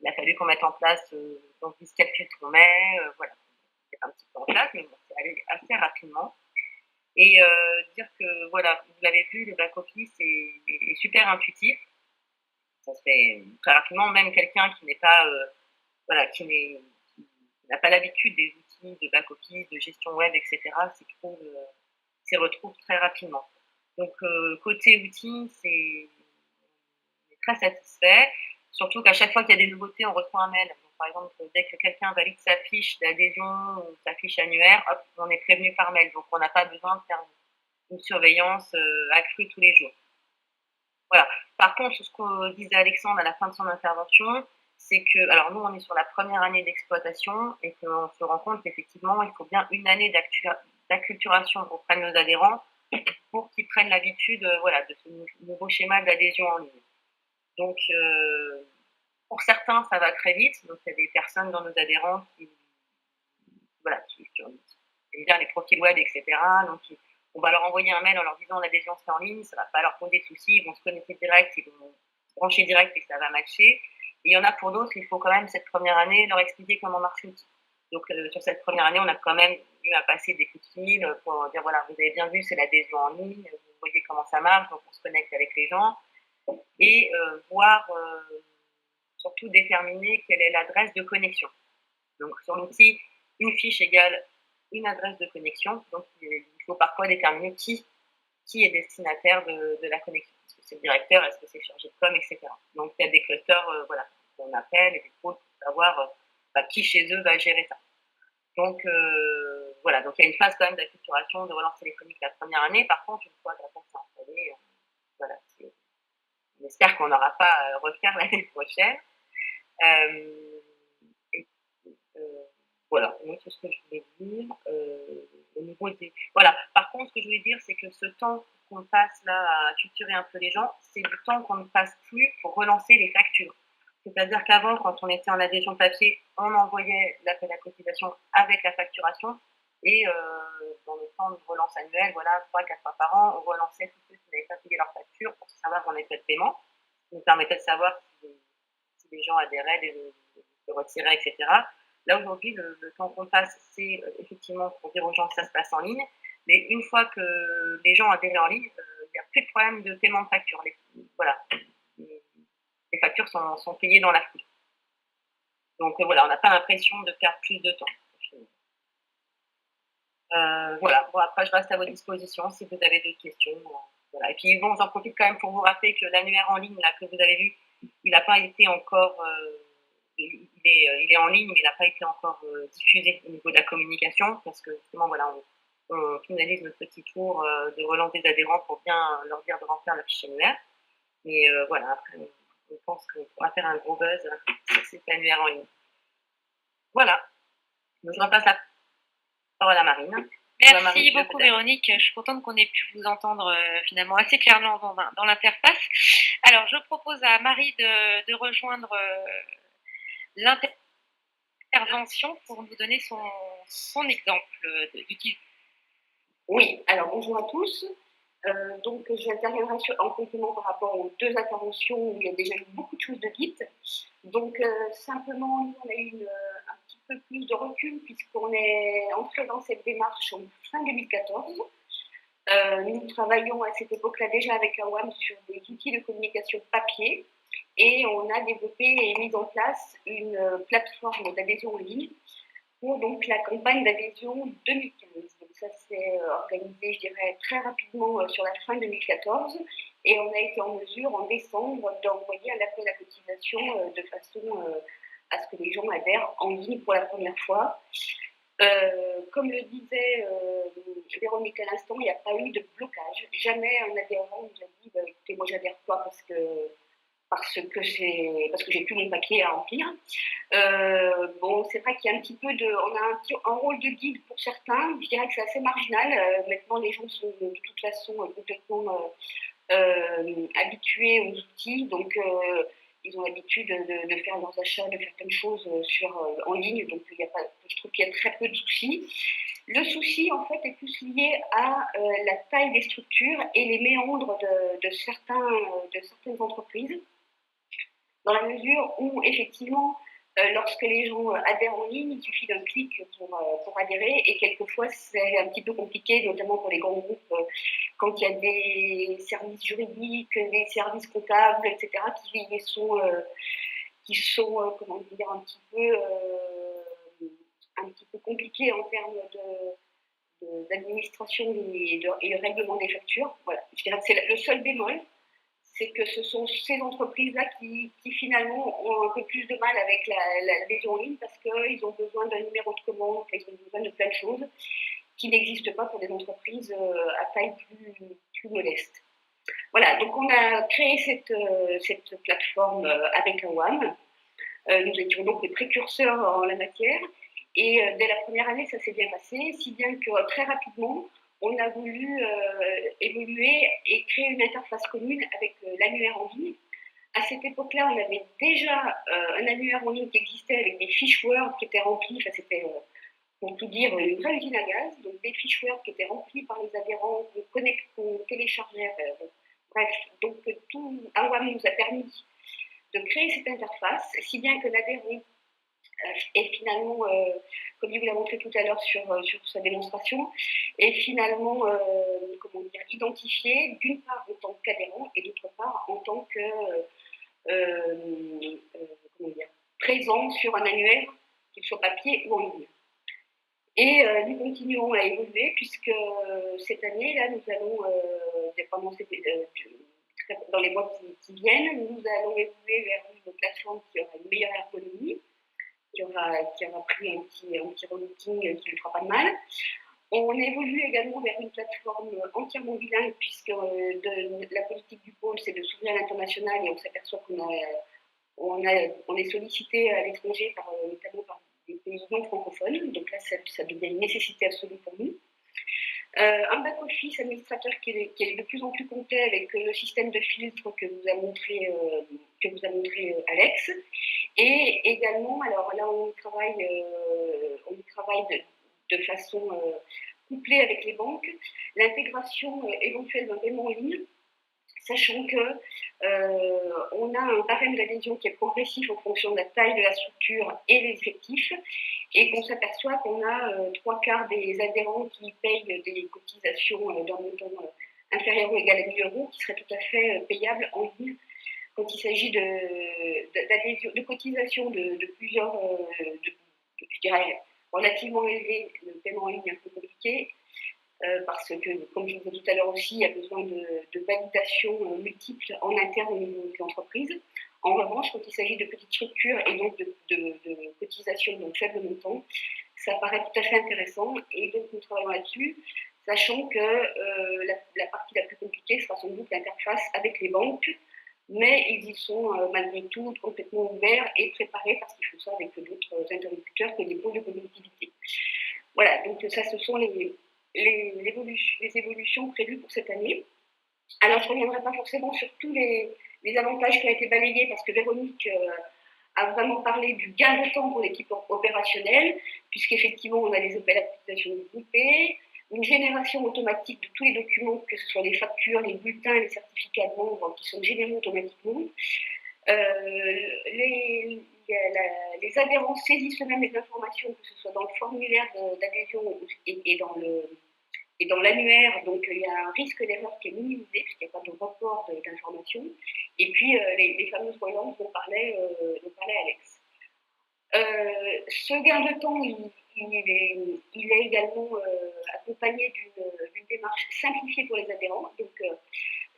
Il a fallu qu'on mette en place donc quel filtre on met, voilà, c'est un petit peu en place, mais bon, c'est allé assez rapidement. Et dire que voilà, vous l'avez vu, le back-office est super intuitif. Ça se fait très rapidement, même quelqu'un qui n'est pas voilà, qui n'a pas l'habitude des outils de back-office, de gestion web, etc., s'y retrouve très rapidement. Donc, côté outils, c'est très satisfait, surtout qu'à chaque fois qu'il y a des nouveautés, on reçoit un mail. Donc, par exemple, dès que quelqu'un valide sa fiche d'adhésion ou sa fiche annuaire, hop, on est prévenu par mail. Donc, on n'a pas besoin de faire une surveillance accrue tous les jours. Voilà. Par contre, ce que disait Alexandre à la fin de son intervention, c'est que, alors nous, on est sur la première année d'exploitation et qu'on se rend compte qu'effectivement, il faut bien une année d'acculturation auprès de nos adhérents pour qu'ils prennent l'habitude voilà, de ce nouveau schéma d'adhésion en ligne. Donc, pour certains, ça va très vite. Donc, il y a des personnes dans nos adhérents qui aiment bien les profils web, etc. Donc, on va leur envoyer un mail en leur disant l'adhésion c'est en ligne, ça ne va pas leur poser de soucis, ils vont se connecter direct, ils vont se brancher direct et ça va matcher. Et il y en a pour d'autres, il faut quand même cette première année leur expliquer comment marche l'outil. Donc sur cette première année, on a quand même eu à passer des coups de fil pour dire voilà, vous avez bien vu, c'est l'adhésion en ligne, vous voyez comment ça marche, donc on se connecte avec les gens et voir surtout déterminer quelle est l'adresse de connexion. Donc sur l'outil, une fiche égale une adresse de connexion. Donc il faut parfois déterminer qui est destinataire de la connexion. Est-ce que c'est le directeur, est-ce que c'est chargé de com, etc. Donc il y a des clusters voilà, qu'on appelle et des pôles pour savoir qui chez eux va gérer ça. Donc voilà, donc il y a une phase quand même d'acculturation de relance téléphonique la première année. Par contre, une fois que la porte s'est installée, voilà, on espère qu'on n'aura pas à refaire l'année prochaine. Voilà, donc c'est ce que je voulais dire. Au niveau des... Voilà, par contre, ce que je voulais dire, c'est que ce temps qu'on passe là à culturer un peu les gens, c'est du temps qu'on ne passe plus pour relancer les factures. C'est-à-dire qu'avant, quand on était en adhésion papier, on envoyait l'appel à cotisation avec la facturation. Et dans le temps de relance annuelle, voilà, 3-4 fois par an, on relançait tous ceux qui n'avaient pas payé leur facture pour savoir qu'on était de paiement. Ça nous permettait de savoir si les gens adhéraient, de retirer, etc. Là, aujourd'hui, le temps qu'on passe, c'est effectivement pour dire aux gens que ça se passe en ligne. Mais une fois que les gens adhèrent en ligne, il n'y a plus de problème de paiement de facture. Voilà. Les factures sont payées dans la foulée. Donc voilà, on n'a pas l'impression de perdre plus de temps. Voilà, bon, après je reste à votre disposition si vous avez d'autres questions. Voilà. Et puis bon, j'en profite quand même pour vous rappeler que l'annuaire en ligne là, que vous avez vu, il n'a pas été encore, il est en ligne, mais il n'a pas été encore diffusé au niveau de la communication, parce que justement, voilà, on finalise notre petit tour de relance des adhérents pour bien leur dire de remplir la fiche annuaire. Mais voilà, après, je pense qu'on pourra faire un gros buzz sur cet annuaire en ligne. Voilà. Donc, je repasse la parole à Marine. Merci beaucoup Véronique, je suis contente qu'on ait pu vous entendre finalement assez clairement dans l'interface. Alors je propose à Marie de rejoindre l'intervention pour nous donner son exemple d'utilisation. Oui, alors bonjour à tous. Donc j'interviendrai en complément par rapport aux deux interventions où il y a déjà eu beaucoup de choses de dites. Donc simplement, nous on a eu un petit peu plus de recul puisqu'on est entré dans cette démarche en fin 2014. Nous travaillons à cette époque-là déjà avec AWAM sur des outils de communication papier et on a développé et mis en place une plateforme d'adhésion en ligne pour donc la campagne d'adhésion 2015. Donc ça s'est organisé, je dirais, très rapidement sur la fin 2014 et on a été en mesure en décembre d'envoyer un appel à cotisation de façon à ce que les gens adhèrent en ligne pour la première fois. Comme le disait Véronique à l'instant, il n'y a pas eu de blocage. Jamais un adhérent nous a dit écoutez, moi j'adhère pas parce que j'ai plus mon papier à remplir. Bon, c'est vrai qu'il y a un petit peu on a un rôle de guide pour certains. Je dirais que c'est assez marginal. Maintenant, les gens sont de toute façon complètement habitués aux outils, donc ils ont l'habitude de faire leurs achats, de faire plein de choses en ligne, donc je trouve qu'il y a très peu de soucis. Le souci, en fait, est plus lié à la taille des structures et les méandres de certaines entreprises, dans la mesure où, effectivement, lorsque les gens adhèrent en ligne, il suffit d'un clic pour adhérer, et quelquefois, c'est un petit peu compliqué, notamment pour les grands groupes, quand il y a des services juridiques, des services comptables, etc., qui sont comment dire, un petit peu compliqués en termes d'administration et de règlement des factures. Voilà. Je dirais que c'est le seul bémol, c'est que ce sont ces entreprises-là qui finalement ont un peu plus de mal avec l'adhésion en ligne parce qu'ils ont besoin d'un numéro de commande, ils ont besoin de plein de choses qui n'existent pas pour des entreprises à taille plus modeste. Voilà, donc on a créé cette plateforme avec AWAM. Nous étions donc des précurseurs en la matière et dès la première année, ça s'est bien passé, si bien que très rapidement, on a voulu évoluer et créer une interface commune avec l'annuaire en ligne. À cette époque-là, on avait déjà un annuaire en ligne qui existait avec des fiches Word qui étaient remplies, enfin, c'était pour tout dire une vraie usine à gaz, donc des fiches Word qui étaient remplies par les adhérents, qu'on téléchargeait, bref, donc tout AWAM nous a permis de créer cette interface, si bien que l'adhérent est finalement, comme il vous l'a montré tout à l'heure sur sa démonstration, est finalement identifié d'une part en tant qu'adhérent et d'autre part en tant que présent sur un annuaire, qu'il soit papier ou en ligne. Et nous continuons à évoluer puisque cette année, là, nous allons, dans les mois qui viennent, nous allons évoluer vers une plateforme qui aura une meilleure ergonomie, qui aura pris un petit rerouting qui ne fera pas de mal. On évolue également vers une plateforme entièrement bilingue puisque la politique du pôle, c'est de s'ouvrir à l'international et on s'aperçoit qu'on est sollicité à l'étranger, notamment par des pays non francophones. Donc là, ça devient une nécessité absolue pour nous. Un back-office administrateur qui est de plus en plus complet avec le système de filtre que vous a montré Alex. Et également, alors là, on travaille de façon couplée avec les banques, l'intégration éventuelle d'un paiement en ligne, sachant qu'on a un barème d'adhésion qui est progressif en fonction de la taille de la structure et des effectifs, et qu'on s'aperçoit qu'on a 3/4 des adhérents qui payent des cotisations d'un montant inférieur ou égal à 1 000 euros, qui seraient tout à fait payables en ligne quand il s'agit de cotisations de plusieurs, je dirais, relativement élevées. Le paiement en ligne est un peu compliqué. Parce que, comme je vous disais tout à l'heure aussi, il y a besoin de validations multiples en interne au niveau des entreprises. En revanche, quand il s'agit de petites structures et donc de cotisations de faible montant, ça paraît tout à fait intéressant et donc nous travaillons là-dessus, sachant que la partie la plus compliquée sera sans doute l'interface avec les banques, mais ils y sont malgré tout complètement ouverts et préparés parce qu'ils font ça avec d'autres interlocuteurs que des pôles de connectivité. Voilà, donc ça, ce sont les évolutions prévues pour cette année. Alors, je ne reviendrai pas forcément sur tous les avantages qui ont été balayés parce que Véronique a vraiment parlé du gain de temps pour l'équipe opérationnelle, puisqu'effectivement, on a des opérations groupées, une génération automatique de tous les documents, que ce soit les factures, les bulletins, les certificats de membres qui sont générés automatiquement. Les adhérents saisissent eux-mêmes les informations, que ce soit dans le formulaire d'adhésion et dans l'annuaire, donc il y a un risque d'erreur qui est minimisé, puisqu'il n'y a pas de report d'informations. Et puis les fameuses voyances dont parlait Alex. Ce gain de temps, il est également accompagné d'une démarche simplifiée pour les adhérents. Donc,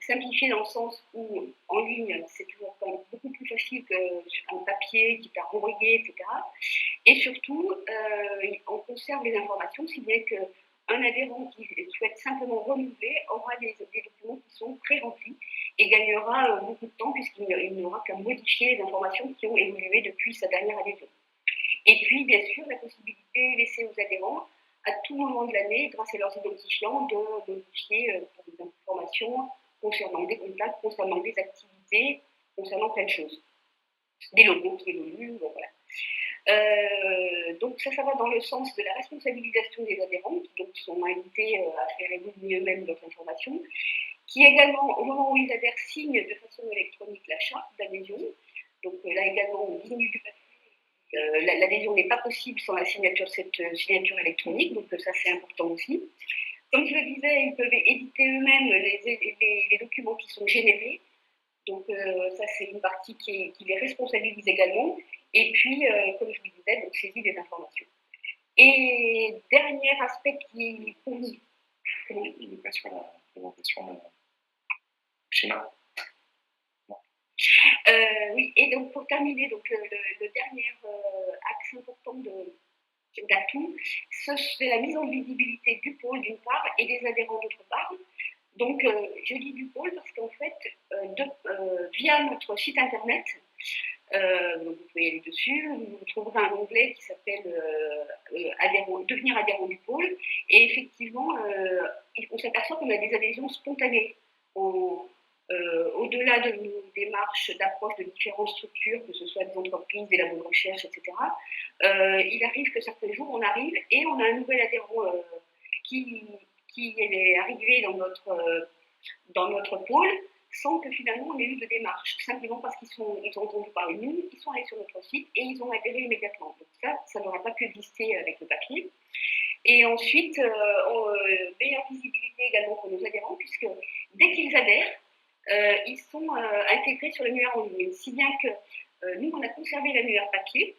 simplifié dans le sens où, en ligne, c'est toujours quand même beaucoup plus facile qu'un papier qui est à renvoyer, etc. Et surtout, on conserve les informations, si bien qu'un adhérent qui souhaite simplement renouveler aura des documents qui sont pré-remplis et gagnera beaucoup de temps puisqu'il n'aura qu'à modifier les informations qui ont évolué depuis sa dernière adhésion. Et puis, bien sûr, la possibilité laissée aux adhérents, à tout moment de l'année, grâce à leurs identifiants, de modifier des informations concernant des contacts, concernant des activités, concernant plein de choses. Des logos qui évoluent, bon, voilà. Donc ça va dans le sens de la responsabilisation des adhérents, qui donc sont invités à faire évoluer eux-mêmes leurs informations, qui également, au moment où ils adhèrent, signent de façon électronique la charte d'adhésion. Donc là également, on diminue du papier. L'adhésion n'est pas possible sans la signature de cette signature électronique, donc ça c'est important aussi. Comme je le disais, ils peuvent éditer eux-mêmes les documents qui sont générés. Donc ça c'est une partie qui les responsabilise également. Et puis, comme je vous disais, donc saisie des informations. Et dernier aspect qui fournit. Il n'est pas sur la présentation schéma. Oui, et donc pour terminer, donc, le dernier axe important d'atout, c'est la mise en visibilité du pôle d'une part et des adhérents d'autre part. Donc je dis du pôle parce qu'en fait, via notre site internet, vous pouvez aller dessus, vous trouverez un onglet qui s'appelle devenir adhérent du pôle, et effectivement, on s'aperçoit qu'on a des adhésions spontanées au-delà de nos démarches d'approche de différentes structures, que ce soit des entreprises, des labos de recherche, etc. Il arrive que certains jours, on arrive et on a un nouvel adhérent qui est arrivé dans notre pôle, sans que finalement on ait eu de démarche, simplement parce qu'ils ont entendu parler de nous, ils sont allés sur notre site et ils ont adhéré immédiatement. Donc ça n'aurait pas pu exister avec le papier. Et ensuite, meilleure visibilité également pour nos adhérents, puisque dès qu'ils adhèrent, ils sont intégrés sur l'annuaire en ligne. Si bien que nous, on a conservé l'annuaire papier,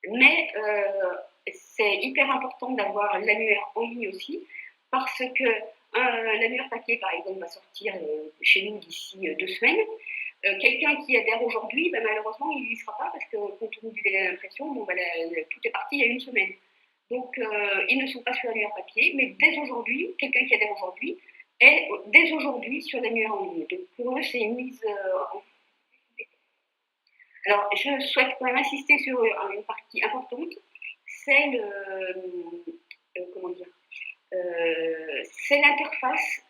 mais c'est hyper important d'avoir l'annuaire en ligne aussi, parce que l'annuaire papier, par exemple, va sortir chez nous d'ici 2 semaines. Quelqu'un qui adhère aujourd'hui, malheureusement, il n'y sera pas parce que compte tenu du délai d'impression, tout est parti il y a 1 semaine. Donc, ils ne sont pas sur l'annuaire papier, mais dès aujourd'hui, quelqu'un qui adhère aujourd'hui est dès aujourd'hui sur l'annuaire en ligne. Donc, pour eux, c'est une mise en. Alors, je souhaite quand même insister sur une partie importante, c'est c'est l'interface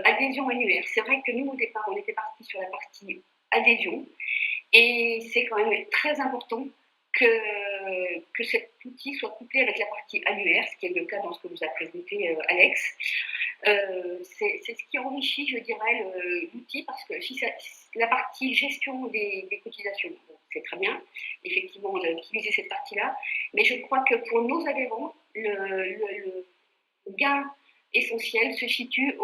adhésion annuaire. C'est vrai que nous, au départ, on était parti sur la partie adhésion, et c'est quand même très important que cet outil soit couplé avec la partie annuaire, ce qui est le cas dans ce que vous a présenté Alex. C'est ce qui enrichit, je dirais, l'outil, parce que si la partie gestion des cotisations, c'est très bien, effectivement, on a utilisé cette partie-là, mais je crois que pour nos adhérents, le gain essentiel se situe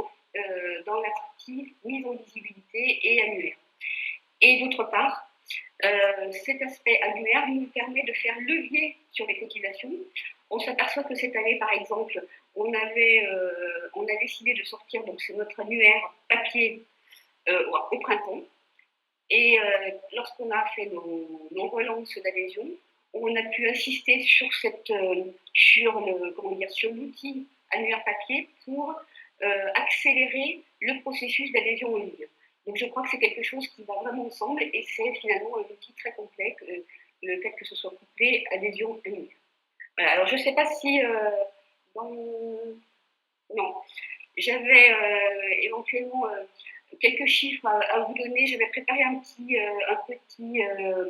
dans la partie mise en visibilité et annuaire. Et d'autre part, cet aspect annuaire nous permet de faire levier sur les cotisations. On s'aperçoit que cette année, par exemple, on a décidé de sortir donc c'est notre annuaire papier au printemps. Et lorsqu'on a fait nos relances d'adhésion, on a pu insister sur l'outil annuaire papier pour accélérer le processus d'adhésion en ligne. Donc je crois que c'est quelque chose qui va vraiment ensemble, et c'est finalement un outil très complet, le fait que ce soit couplé adhésion en ligne. Voilà, alors je ne sais pas si non, j'avais éventuellement quelques chiffres à vous donner. Je vais préparer un petit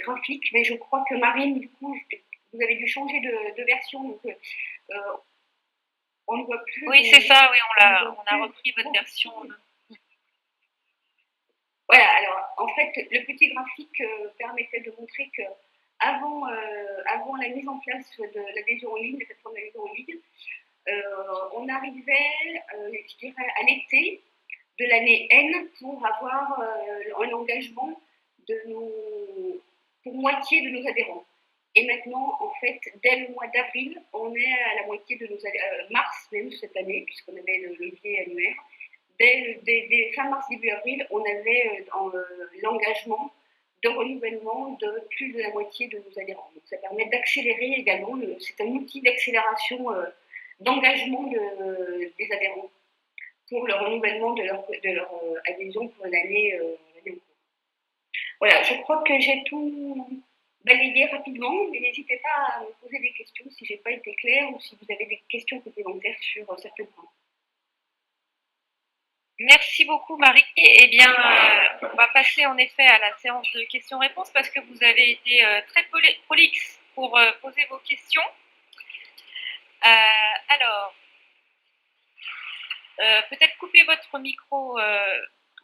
graphique, mais je crois que Marine, du coup, vous avez dû changer de version, donc on ne voit plus. Oui, c'est ça, oui, on a repris votre version. Voilà, alors En fait, le petit graphique permettait de montrer que avant la mise en place de l'adhésion en ligne, de cette forme d'adhésion en ligne, on arrivait, je dirais, à l'été de l'année N pour avoir un engagement pour moitié de nos adhérents. Et maintenant, en fait, dès le mois d'avril, on est à la moitié de nos adhérents, mars même cette année, puisqu'on avait le levier annuaire. Dès fin mars, début avril, on avait l'engagement de renouvellement de plus de la moitié de nos adhérents. Donc ça permet d'accélérer également, c'est un outil d'accélération d'engagement des adhérents pour le renouvellement de leur adhésion pour l'année en cours. Voilà, je crois que j'ai tout balayé rapidement, mais n'hésitez pas à me poser des questions si je n'ai pas été claire ou si vous avez des questions complémentaires sur certains points. Merci beaucoup Marie. Eh bien, on va passer en effet à la séance de questions-réponses parce que vous avez été très prolixe pour poser vos questions. Alors, peut-être couper votre micro.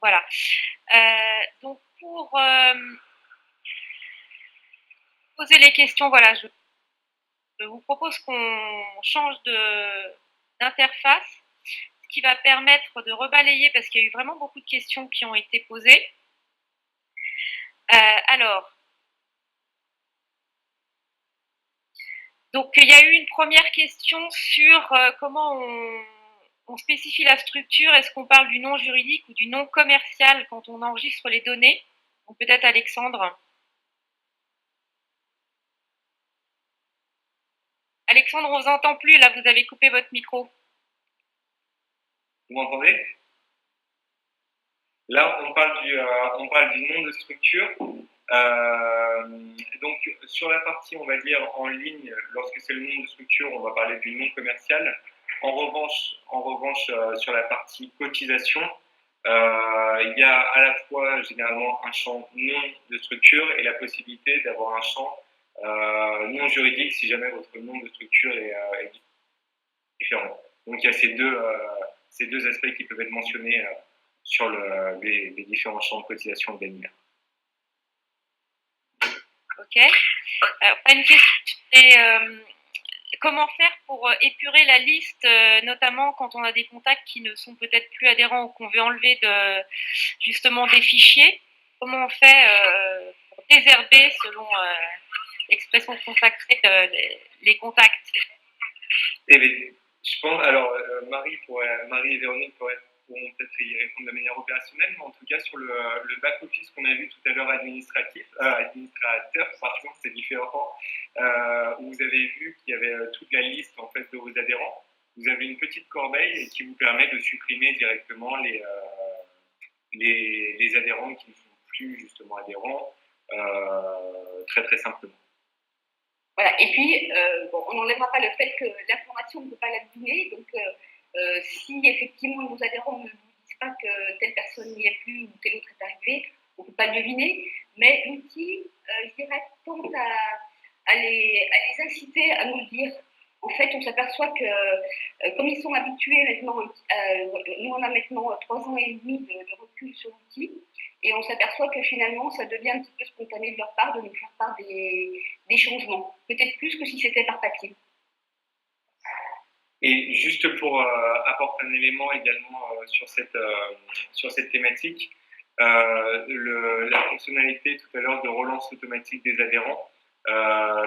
Voilà. Donc, pour poser les questions, voilà, je vous propose qu'on change d'interface, ce qui va permettre de rebalayer, parce qu'il y a eu vraiment beaucoup de questions qui ont été posées. Alors, donc il y a eu une première question sur comment on spécifie la structure. Est-ce qu'on parle du nom juridique ou du nom commercial quand on enregistre les données? Donc peut-être Alexandre. Alexandre, on ne vous entend plus, là, vous avez coupé votre micro. Vous m'entendez? Là, on parle du nom de structure. Donc, sur la partie, on va dire, en ligne, lorsque c'est le nom de structure, on va parler du nom commercial. En revanche, sur la partie cotisation, il y a à la fois, généralement, un champ nom de structure et la possibilité d'avoir un champ non juridique si jamais votre nom de structure est différent. Donc, il y a ces deux aspects qui peuvent être mentionnés sur les différents champs de cotisation de l'ANIR. Ok. Une question, c'est comment faire pour épurer la liste, notamment quand on a des contacts qui ne sont peut-être plus adhérents ou qu'on veut enlever justement des fichiers. Comment on fait pour désherber, selon l'expression consacrée, les contacts? Je pense, alors Marie et Véronique pourront peut-être y répondre de manière opérationnelle, mais en tout cas sur le back-office qu'on a vu tout à l'heure administrateur, pardon, c'est différent, où vous avez vu qu'il y avait toute la liste en fait de vos adhérents. Vous avez une petite corbeille qui vous permet de supprimer directement les adhérents qui ne sont plus justement adhérents, très très simplement. Voilà. Et puis, on n'enlèvera pas le fait que l'information, on ne peut pas la deviner. Donc, si effectivement nos adhérents ne vous disent pas que telle personne n'y est plus ou telle autre est arrivée, on ne peut pas le deviner. Mais l'outil, je dirais, tente à les inciter à nous le dire. En fait, on s'aperçoit que, comme ils sont habitués maintenant, nous on a maintenant 3 ans et demi de recul sur l'outil, et on s'aperçoit que finalement, ça devient un petit peu spontané de leur part de nous faire part des changements. Peut-être plus que si c'était par papier. Et juste pour apporter un élément également sur cette thématique, la fonctionnalité tout à l'heure de relance automatique des adhérents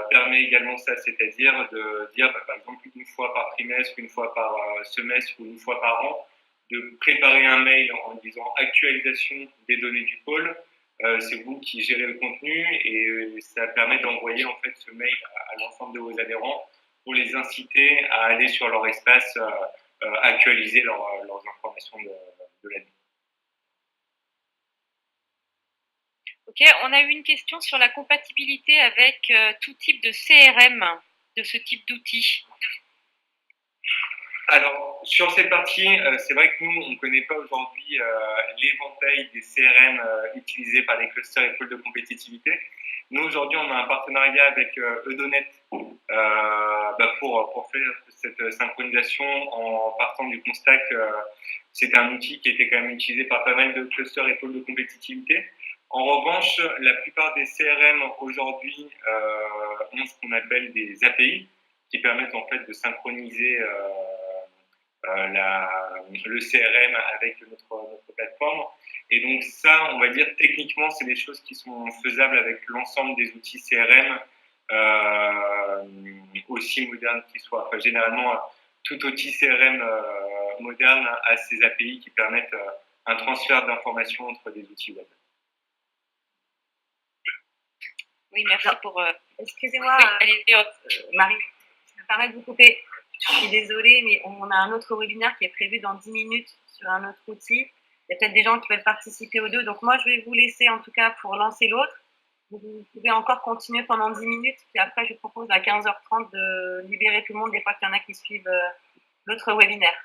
permet également ça, c'est-à-dire de dire par exemple une fois par trimestre, une fois par semestre ou une fois par an, de préparer un mail en disant actualisation des données du pôle. C'est vous qui gérez le contenu et ça permet d'envoyer en fait ce mail à l'ensemble de vos adhérents pour les inciter à aller sur leur espace actualiser leurs informations de l'année. Ok, on a eu une question sur la compatibilité avec tout type de CRM de ce type d'outil. Alors, sur cette partie, c'est vrai que nous, on ne connaît pas aujourd'hui l'éventail des CRM utilisés par les clusters et pôles de compétitivité. Nous, aujourd'hui, on a un partenariat avec Eudonet pour faire cette synchronisation en partant du constat que c'était un outil qui était quand même utilisé par pas mal de clusters et pôles de compétitivité. En revanche, la plupart des CRM aujourd'hui ont ce qu'on appelle des API qui permettent en fait de synchroniser le CRM avec notre plateforme. Et donc ça, on va dire techniquement, c'est des choses qui sont faisables avec l'ensemble des outils CRM, aussi modernes qu'ils soient. Enfin, généralement, tout outil CRM moderne a ses API qui permettent un transfert d'informations entre des outils web. Oui, merci pour... Excusez-moi, oui, Marie, je me permets de vous couper. Je suis désolée, mais on a un autre webinaire qui est prévu dans 10 minutes sur un autre outil. Il y a peut-être des gens qui veulent participer aux deux. Donc moi, je vais vous laisser en tout cas pour lancer l'autre. Vous pouvez encore continuer pendant 10 minutes. Puis après, je propose à 15h30 de libérer tout le monde des fois qu'il y en a qui suivent l'autre webinaire.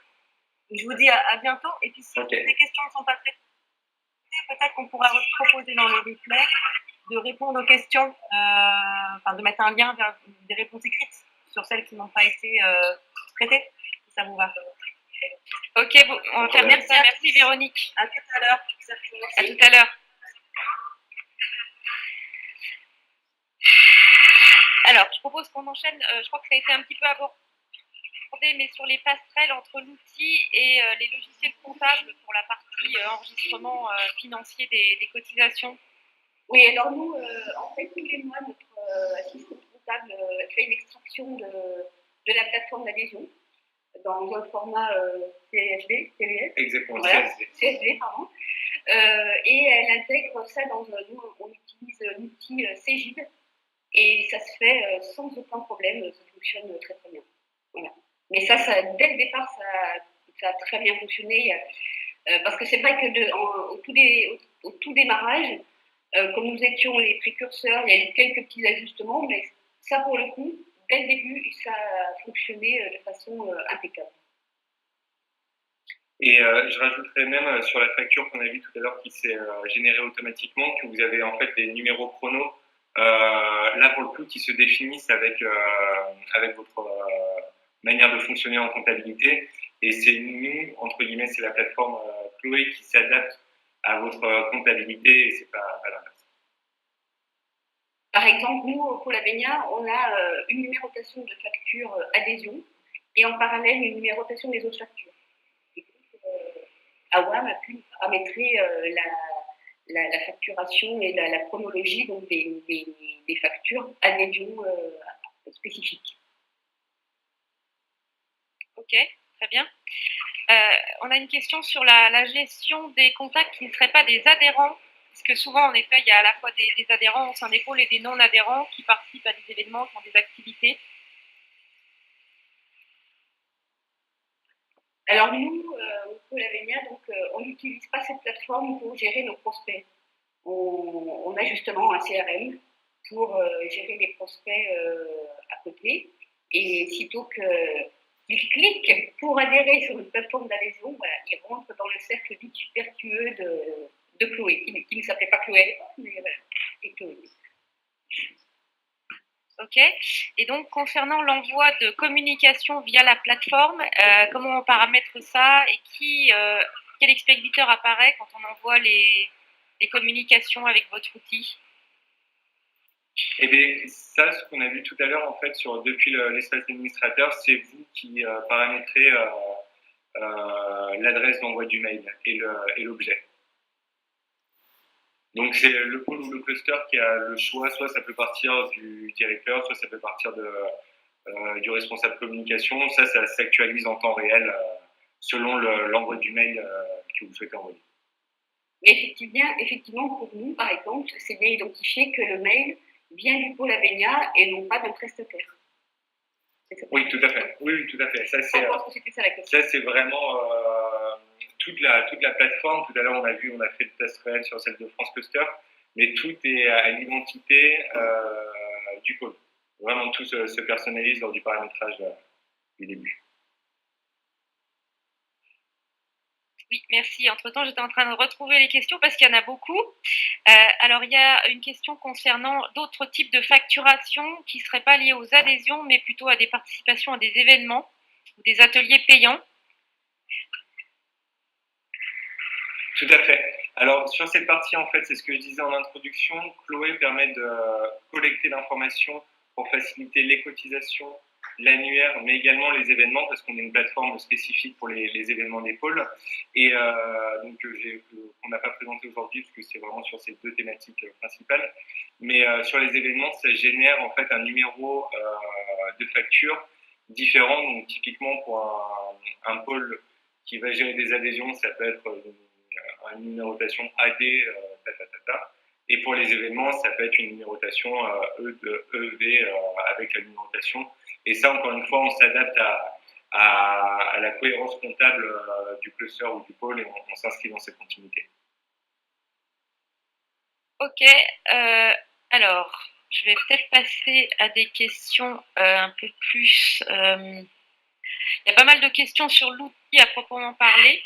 Je vous dis à bientôt. Et puis si toutes les questions ne sont pas traitées, peut-être qu'on pourra proposer dans le replay de répondre aux questions, de mettre un lien vers des réponses écrites sur celles qui n'ont pas été traitées. Si ça vous va. Ok, on va faire merci Véronique. À tout à l'heure. À tout à l'heure. Alors, je propose qu'on enchaîne. Je crois que ça a été un petit peu abordé, mais sur les passerelles entre l'outil et les logiciels comptables pour la partie enregistrement financier des cotisations. Oui, alors nous, en fait, tous les mois, notre assistant comptable fait une extraction de la plateforme d'adhésion dans un format CSV, CVS. Exactement, voilà, CSV, pardon. Et elle intègre ça nous, on utilise l'outil Cegid et ça se fait sans aucun problème, ça fonctionne très très bien. Voilà. Mais ça dès le départ, ça a très bien fonctionné parce que c'est vrai que au tout démarrage, comme nous étions les précurseurs, il y a eu quelques petits ajustements, mais ça pour le coup, dès le début, ça a fonctionné de façon impeccable. Et je rajouterais même sur la facture qu'on a vue tout à l'heure qui s'est générée automatiquement, que vous avez en fait des numéros chrono, là pour le coup, qui se définissent avec votre manière de fonctionner en comptabilité. Et c'est nous, entre guillemets, c'est la plateforme Chloé qui s'adapte à votre comptabilité et c'est pas l'inverse. Par exemple, nous, pour la Vénia, on a une numérotation de facture adhésion et en parallèle une numérotation des autres factures. AWAM a pu paramétrer la facturation et la chronologie donc des factures adhésion spécifiques. Ok, très bien. On a une question sur la gestion des contacts qui ne seraient pas des adhérents, parce que souvent, en effet, il y a à la fois des adhérents au sein des pôles et des non-adhérents qui participent à des événements, qui ont des activités. Alors nous, au pôle Avenia, donc on n'utilise pas cette plateforme pour gérer nos prospects. On a justement un CRM pour gérer les prospects à côté. Et sitôt qu'ils cliquent pour adhérer sur une plateforme d'adhésion, voilà, ils rentrent dans le cercle vertueux de Chloé, qui ne s'appelait pas Chloé à l'époque, mais voilà, et Chloé. Ok. Et donc, concernant l'envoi de communication via la plateforme, comment on paramètre ça et quel expéditeur apparaît quand on envoie les communications avec votre outil? Eh bien, ça, ce qu'on a vu tout à l'heure, en fait, depuis l'espace administrateur, c'est vous qui paramétrez l'adresse d'envoi du mail et l'objet. Donc, c'est le pôle ou le cluster qui a le choix, soit ça peut partir du directeur, soit ça peut partir du responsable communication. Ça s'actualise en temps réel selon l'envoi du mail que vous souhaitez envoyer. Mais effectivement, pour nous, par exemple, c'est bien identifié que le mail vient du pôle Avenia et non pas d'un prestataire. Oui, tout à fait. Oui, tout à fait. Ça, c'est vraiment toute la plateforme. Tout à l'heure, on a fait le test réel sur celle de France Cluster, mais tout est à l'identité du pôle. Vraiment, tout se personnalise lors du paramétrage du début. Oui, merci. Entre-temps, j'étais en train de retrouver les questions parce qu'il y en a beaucoup. Alors, il y a une question concernant d'autres types de facturation qui ne seraient pas liées aux adhésions, mais plutôt à des participations à des événements ou des ateliers payants. Tout à fait. Alors, sur cette partie, en fait, c'est ce que je disais en introduction, Chloé permet de collecter l'information pour faciliter les cotisations, l'annuaire, mais également les événements, parce qu'on a une plateforme spécifique pour les événements des pôles, et donc qu'on n'a pas présenté aujourd'hui, parce que c'est vraiment sur ces deux thématiques principales. Mais sur les événements, ça génère en fait un numéro de facture différent. Donc, typiquement, pour un pôle qui va gérer des adhésions, ça peut être une numérotation AD, et pour les événements, ça peut être une numérotation EV avec la numérotation. Et ça, encore une fois, on s'adapte à la cohérence comptable du cluster ou du pôle et on s'inscrit dans cette continuité. Ok, alors, je vais peut-être passer à des questions un peu plus... Il y a pas mal de questions sur l'outil à proprement parler.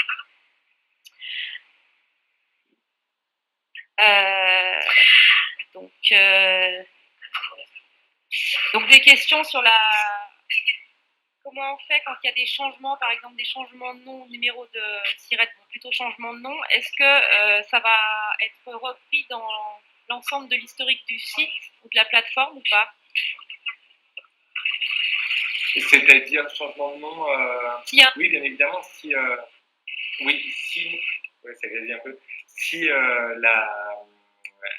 Donc des questions sur comment on fait quand il y a des changements, par exemple des changements de nom, numéro de SIRET, bon, plutôt changement de nom. Est-ce que ça va être repris dans l'ensemble de l'historique du site ou de la plateforme ou pas? C'est-à-dire changement de nom Oui, bien évidemment. Ça grésille un peu. Si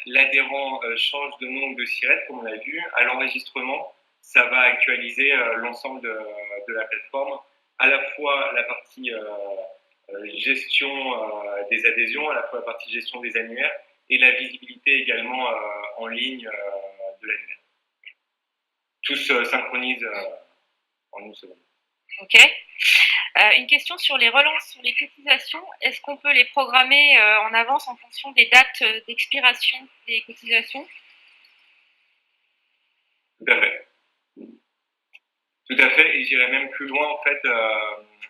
l'adhérent change de nom ou de SIRET, comme on l'a vu, à l'enregistrement, ça va actualiser l'ensemble de la plateforme, à la fois la partie gestion des adhésions, à la fois la partie gestion des annuaires et la visibilité également en ligne de l'annuaire. Tout se synchronise en une seconde. Ok. Une question sur les relances sur les cotisations. Est-ce qu'on peut les programmer en avance en fonction des dates d'expiration des cotisations? Tout à fait. Tout à fait. Et j'irai même plus loin, en fait,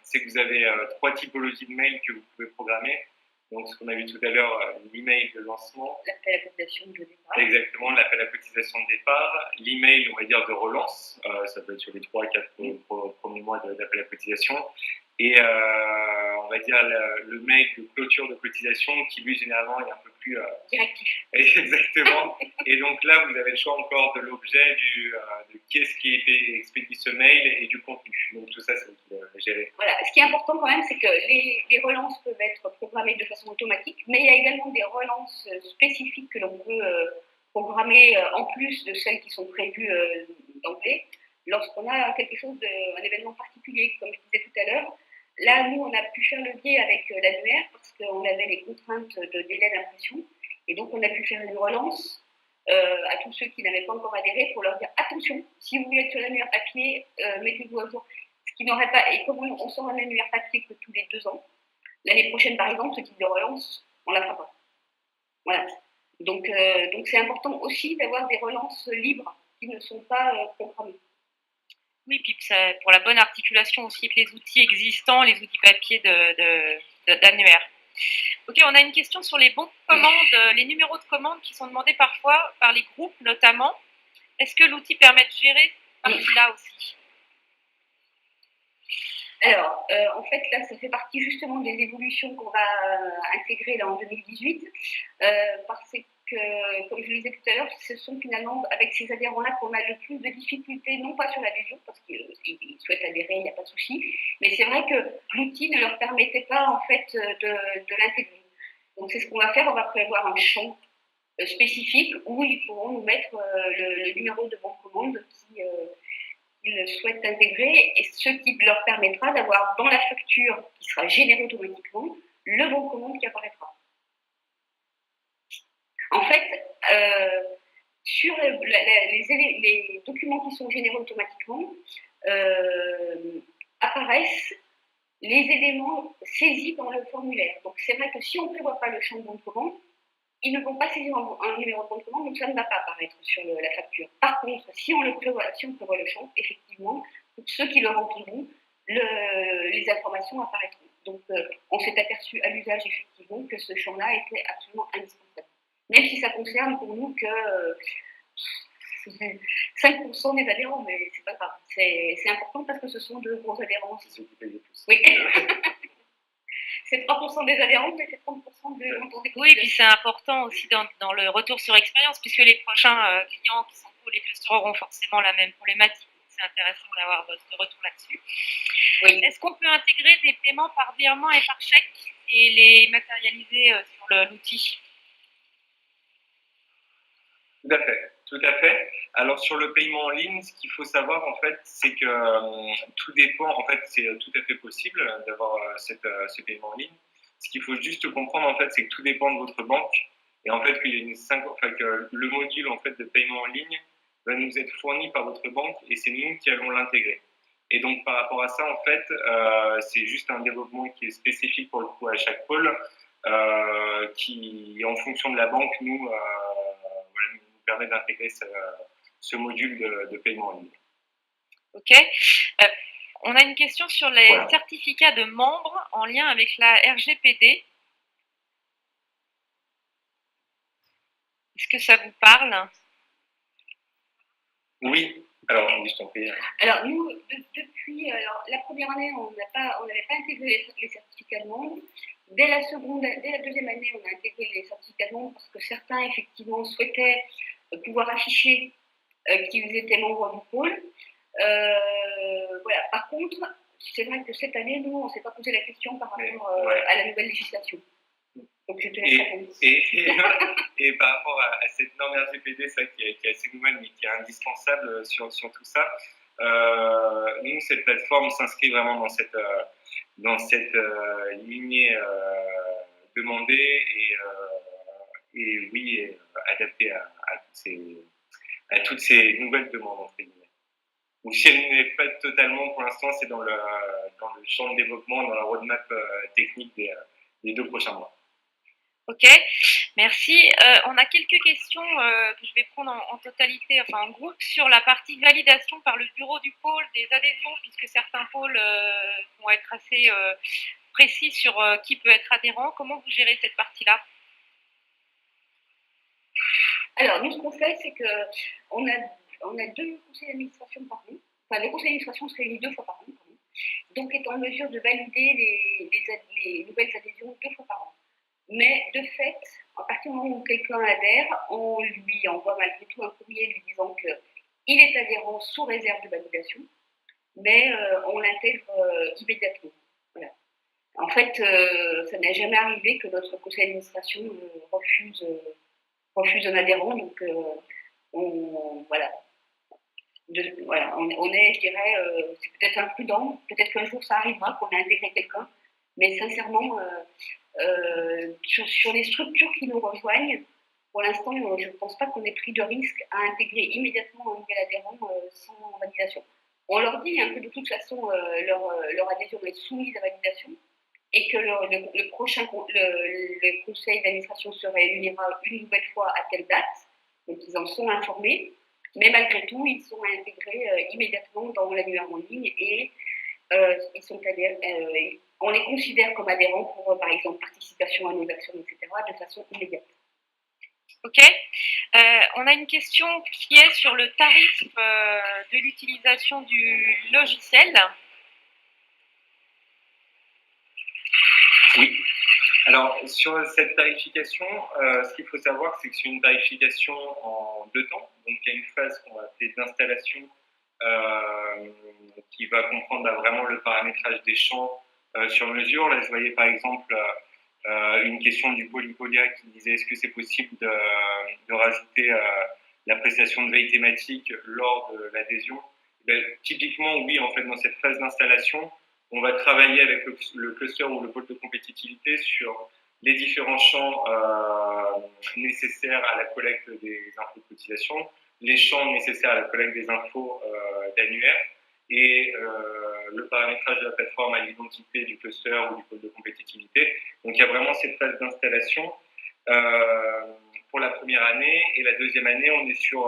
c'est que vous avez 3 typologies de mails que vous pouvez programmer. Donc, ce qu'on a vu tout à l'heure, l'email de lancement. L'appel à cotisation de départ. Exactement, l'appel à cotisation de départ. L'email, on va dire, de relance. Ça peut être sur les 3-4 premiers mois d'appel à cotisation. Et on va dire le mail de clôture de cotisation qui, lui, généralement, est un peu plus... directif. Exactement. Et donc là, vous avez le choix encore de l'objet, de qu'est-ce qui a été expédié ce mail et du contenu. Donc tout ça, c'est vous qui gérez. Voilà. Ce qui est important quand même, c'est que les relances peuvent être programmées de façon automatique, mais il y a également des relances spécifiques que l'on peut programmer en plus de celles qui sont prévues d'emblée, lorsqu'on a quelque chose un événement particulier, comme je disais tout à l'heure. Là, nous, on a pu faire le biais avec l'annuaire parce qu'on avait les contraintes de délai d'impression. Et donc, on a pu faire une relance à tous ceux qui n'avaient pas encore adhéré pour leur dire attention, si vous voulez être sur l'annuaire papier, mettez-vous à jour. Ce qui n'aurait pas, et comme on sort un annuaire papier que tous les 2 ans, l'année prochaine, par exemple, ce type de relance, on ne la fera pas. Voilà. Donc c'est important aussi d'avoir des relances libres qui ne sont pas programmées. Oui, puis pour la bonne articulation aussi avec les outils existants, les outils papier d'annuaire. Ok, on a une question sur les bons de commande, les numéros de commande qui sont demandés parfois par les groupes notamment. Est-ce que l'outil permet de gérer là aussi? Alors, en fait, là, ça fait partie justement des évolutions qu'on va intégrer là en 2018, parce que, comme je le disais tout à l'heure, ce sont finalement avec ces adhérents-là qu'on a le plus de difficultés, non pas sur l'adhésion, parce qu'ils souhaitent adhérer, il n'y a pas de souci, mais c'est vrai que l'outil ne leur permettait pas en fait de l'intégrer. Donc c'est ce qu'on va faire, on va prévoir un champ spécifique où ils pourront nous mettre le numéro de bon de commande qu'ils souhaitent intégrer et ce qui leur permettra d'avoir dans la facture qui sera générée automatiquement le bon de commande qui apparaîtra. En fait, sur les documents qui sont générés automatiquement, apparaissent les éléments saisis dans le formulaire. Donc c'est vrai que si on ne prévoit pas le champ de bon de commande, ils ne vont pas saisir un numéro de bon de commande, donc ça ne va pas apparaître sur la facture. Par contre, si on prévoit le champ, effectivement, pour ceux qui le rempliront, les informations apparaîtront. Donc on s'est aperçu à l'usage effectivement que ce champ-là était absolument indispensable. Même si ça concerne pour nous que 5% des adhérents, mais c'est pas grave. C'est important parce que ce sont de gros adhérents aussi. C'est ceux qui payent le plus. Oui. c'est 3% des adhérents, mais c'est 30% de l'ensemble des Oui, puis c'est important aussi dans le retour sur expérience, puisque les prochains clients qui sont pour les clusters auront forcément la même problématique. C'est intéressant d'avoir votre retour là-dessus. Oui. Est-ce qu'on peut intégrer des paiements par virement et par chèque et les matérialiser sur l'outil? Tout à fait, tout à fait. Alors sur le paiement en ligne, ce qu'il faut savoir en fait, c'est que tout dépend. En fait, c'est tout à fait possible d'avoir ce paiement en ligne. Ce qu'il faut juste comprendre en fait, c'est que tout dépend de votre banque et en fait qu'il y a que le module en fait de paiement en ligne va nous être fourni par votre banque et c'est nous qui allons l'intégrer. Et donc par rapport à ça, en fait, c'est juste un développement qui est spécifique pour le coup à chaque pôle, qui en fonction de la banque nous permet d'intégrer ce module de paiement en ligne. Ok. On a une question sur les certificats de membres en lien avec la RGPD. Est-ce que ça vous parle? Oui. Alors, je t'en prie. Alors, nous, depuis la première année, on n'avait pas intégré les certificats de membres. Dès la deuxième année, on a intégré les certificats de membres parce que certains, effectivement, souhaitaient pouvoir afficher qu'ils étaient membres du pôle. Voilà. Par contre, c'est vrai que cette année, nous, on ne s'est pas posé la question par rapport à la nouvelle législation. Donc, je te laisse répondre. Et par rapport à cette norme RGPD, ça qui est assez nouvelle, mais qui est indispensable sur tout ça, nous, cette plateforme s'inscrit vraiment dans cette lignée demandée et oui, adaptée à toutes ces nouvelles demandes, entre guillemets. Ou si elle n'est pas totalement, pour l'instant, c'est dans le champ de développement, dans la roadmap technique des 2 prochains mois. Ok, merci. On a quelques questions que je vais prendre en totalité, enfin en groupe, sur la partie validation par le bureau du pôle des adhésions, puisque certains pôles vont être assez précis sur qui peut être adhérent. Comment vous gérez cette partie-là? Alors, nous, ce qu'on fait, c'est qu'on a 2 conseils d'administration par an. Enfin, le conseil d'administration se réunit 2 fois par an. Donc, est en mesure de valider les nouvelles adhésions 2 fois par an. Mais de fait, à partir du moment où quelqu'un adhère, on lui envoie malgré tout un courrier lui disant qu'il est adhérent sous réserve de validation, mais on l'intègre immédiatement. Voilà. En fait, ça n'est jamais arrivé que notre conseil d'administration refuse un adhérent, donc voilà. On est, je dirais, c'est peut-être imprudent, peut-être qu'un jour ça arrivera qu'on a intégré quelqu'un, mais sincèrement, sur les structures qui nous rejoignent, pour l'instant, je ne pense pas qu'on ait pris de risque à intégrer immédiatement un nouvel adhérent sans validation. On leur dit que de toute façon, leur adhésion est soumise à validation et que le prochain le conseil d'administration se réunira une nouvelle fois à telle date, donc ils en sont informés, mais malgré tout, ils sont intégrés immédiatement dans l'annuaire en ligne et ils sont on les considère comme adhérents pour, par exemple, participation à nos actions, etc., de façon immédiate. Ok. On a une question qui est sur le tarif de l'utilisation du logiciel. Oui. Alors, sur cette tarification, ce qu'il faut savoir, c'est que c'est une tarification en 2 temps. Donc, il y a une phase qu'on va appeler d'installation qui va comprendre vraiment le paramétrage des champs sur mesure. Là, je voyais par exemple une question du Polypolia qui disait est-ce que c'est possible de rajouter la prestation de veille thématique lors de l'adhésion. Typiquement, oui, en fait, dans cette phase d'installation, on va travailler avec le cluster ou le pôle de compétitivité sur les différents champs nécessaires à la collecte des infos de cotisation, les champs nécessaires à la collecte des infos d'annuaire et le paramétrage de la plateforme à l'identité du cluster ou du pôle de compétitivité. Donc il y a vraiment cette phase d'installation pour la première année, et la deuxième année, on est sur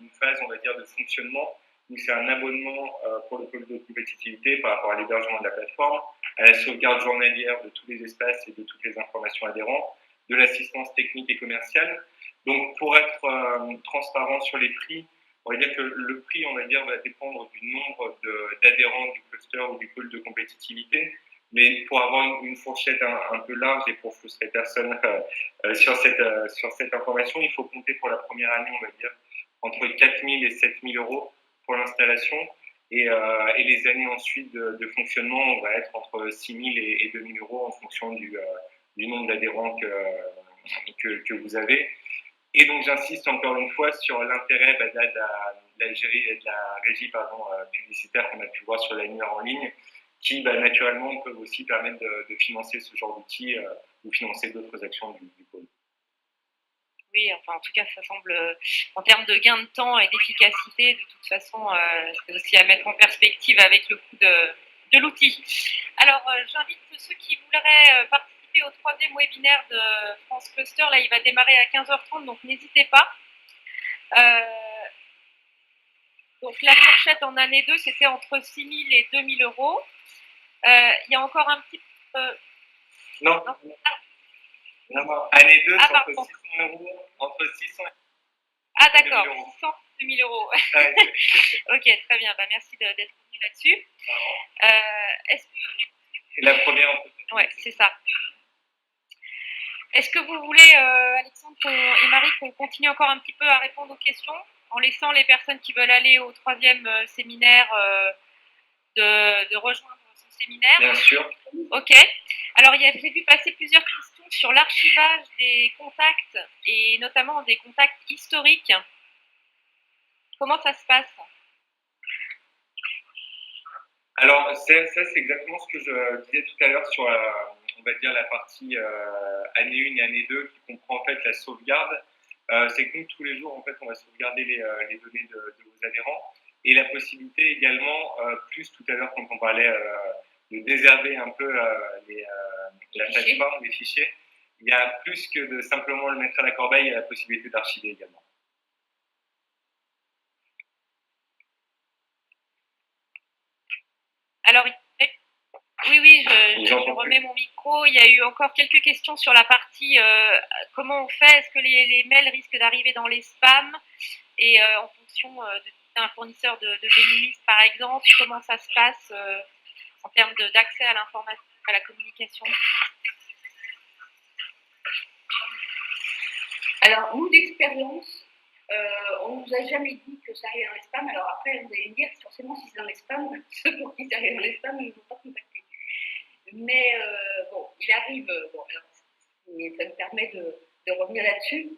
une phase, on va dire, de fonctionnement où c'est un abonnement pour le pôle de compétitivité par rapport à l'hébergement de la plateforme, à la sauvegarde journalière de tous les espaces et de toutes les informations adhérentes, de l'assistance technique et commerciale. Donc, pour être transparent sur les prix, on va dire que le prix, on va dire, va dépendre du nombre d'adhérents du cluster ou du pôle de compétitivité. Mais pour avoir une fourchette un peu large et pour frustrer personne sur cette information, il faut compter pour la première année, on va dire, entre 4 000 et 7 000 euros pour l'installation. Et les années ensuite de fonctionnement, on va être entre 6 000 et 2 000 euros en fonction du nombre d'adhérents que vous avez. Et donc, j'insiste encore une fois sur l'intérêt de la régie publicitaire qu'on a pu voir sur l'annuaire en ligne, qui naturellement peuvent aussi permettre de financer ce genre d'outils ou financer d'autres actions du pôle. Oui, enfin en tout cas ça semble, en termes de gain de temps et d'efficacité, de toute façon c'est aussi à mettre en perspective avec le coût de l'outil. Alors j'invite ceux qui voudraient participer au 3e webinaire de France Cluster, là il va démarrer à 15h30, donc n'hésitez pas. Donc la fourchette en année 2 c'était entre 6 000 et 2 000 euros. Il y a encore un petit peu... Non. Année 2, c'est entre 600 euros, entre 600 et ah d'accord, 600 et 2 000 euros. Ok, très bien, merci d'être venu là-dessus. Est-ce que... La première entreprise. Ouais, c'est ça. Est-ce que vous voulez, Alexandre et Marie, qu'on continue encore un petit peu à répondre aux questions, en laissant les personnes qui veulent aller au 3e séminaire de rejoindre son séminaire? Bien sûr. Ok. Alors, j'ai vu passer plusieurs questions sur l'archivage des contacts et notamment des contacts historiques. Comment ça se passe? Alors, ça, c'est exactement ce que je disais tout à l'heure sur, on va dire, la partie année 1 et année 2 qui comprend en fait la sauvegarde. C'est que nous, tous les jours, en fait, on va sauvegarder les données de vos adhérents et la possibilité également, plus tout à l'heure quand on parlait de désherber un peu la plateforme, les fichiers, il y a plus que de simplement le mettre à la corbeille, il y a la possibilité d'archiver également. Alors, oui, je remets mon micro. Il y a eu encore quelques questions sur la partie comment on fait. Est-ce que les mails risquent d'arriver dans les spams? Et en fonction d'un fournisseur de mailing list, par exemple, comment ça se passe en termes d'accès à l'information, à la communication? Alors, nous, d'expérience, on ne nous a jamais dit que ça arrive dans les spams. Alors après, vous allez me dire, forcément, si c'est dans les spams, ceux pour qui ça arrive dans les spams, ils ne vont pas contacter. Mais bon, il arrive, bon, alors, ça me permet de revenir là-dessus.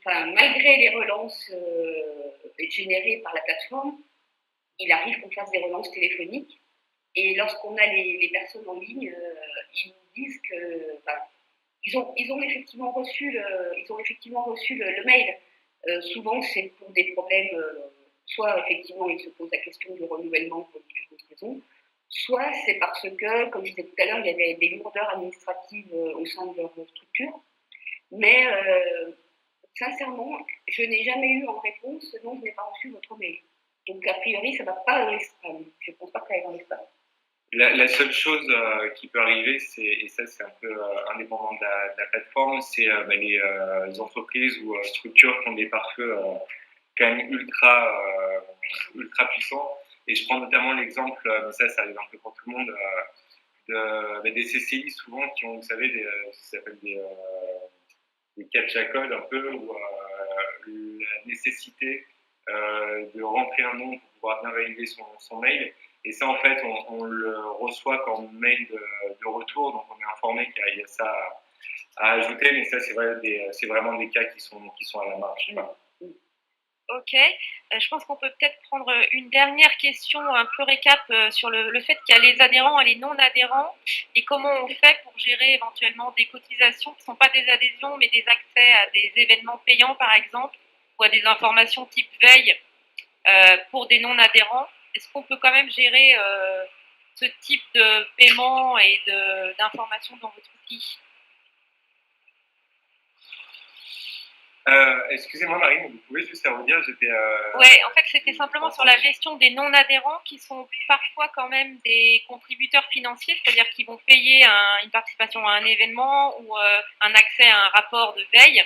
Malgré les relances générées par la plateforme, il arrive qu'on fasse des relances téléphoniques. Et lorsqu'on a les personnes en ligne, ils nous disent que ils ont effectivement reçu le mail. Souvent, c'est pour des problèmes, soit effectivement, ils se posent la question du renouvellement pour différentes raisons, soit c'est parce que, comme je disais tout à l'heure, il y avait des lourdeurs administratives au sein de leur structure. Mais sincèrement, je n'ai jamais eu en réponse non, je n'ai pas reçu votre mail. Donc, a priori, ça ne va pas dans les spams. Je ne pense pas que ça aille dans les spams. La seule chose qui peut arriver, et ça c'est un peu indépendant de la plateforme, c'est les entreprises ou structures qui ont des pare-feux quand même ultra puissants. Et je prends notamment l'exemple, mais ça arrive un peu pour tout le monde, des CCI souvent qui ont, vous savez, ça s'appelle des catch à code un peu, ou la nécessité de rentrer un nom pour pouvoir bien valider son mail. Et ça, en fait, on le reçoit comme mail de retour, donc on est informé qu'il y a ça à ajouter, mais ça, c'est vraiment des cas qui sont à la marge. Ok, je pense qu'on peut peut-être prendre une dernière question, un peu récap sur le fait qu'il y a les adhérents et les non-adhérents, et comment on fait pour gérer éventuellement des cotisations qui ne sont pas des adhésions, mais des accès à des événements payants, par exemple, ou à des informations type veille pour des non-adhérents. Est-ce qu'on peut quand même gérer ce type de paiement et d'informations dans votre outil? Excusez-moi Marine, vous pouvez juste redire, j'étais... Ouais, en fait c'était simplement sur la gestion des non-adhérents qui sont parfois quand même des contributeurs financiers, c'est-à-dire qu'ils vont payer une participation à un événement ou un accès à un rapport de veille.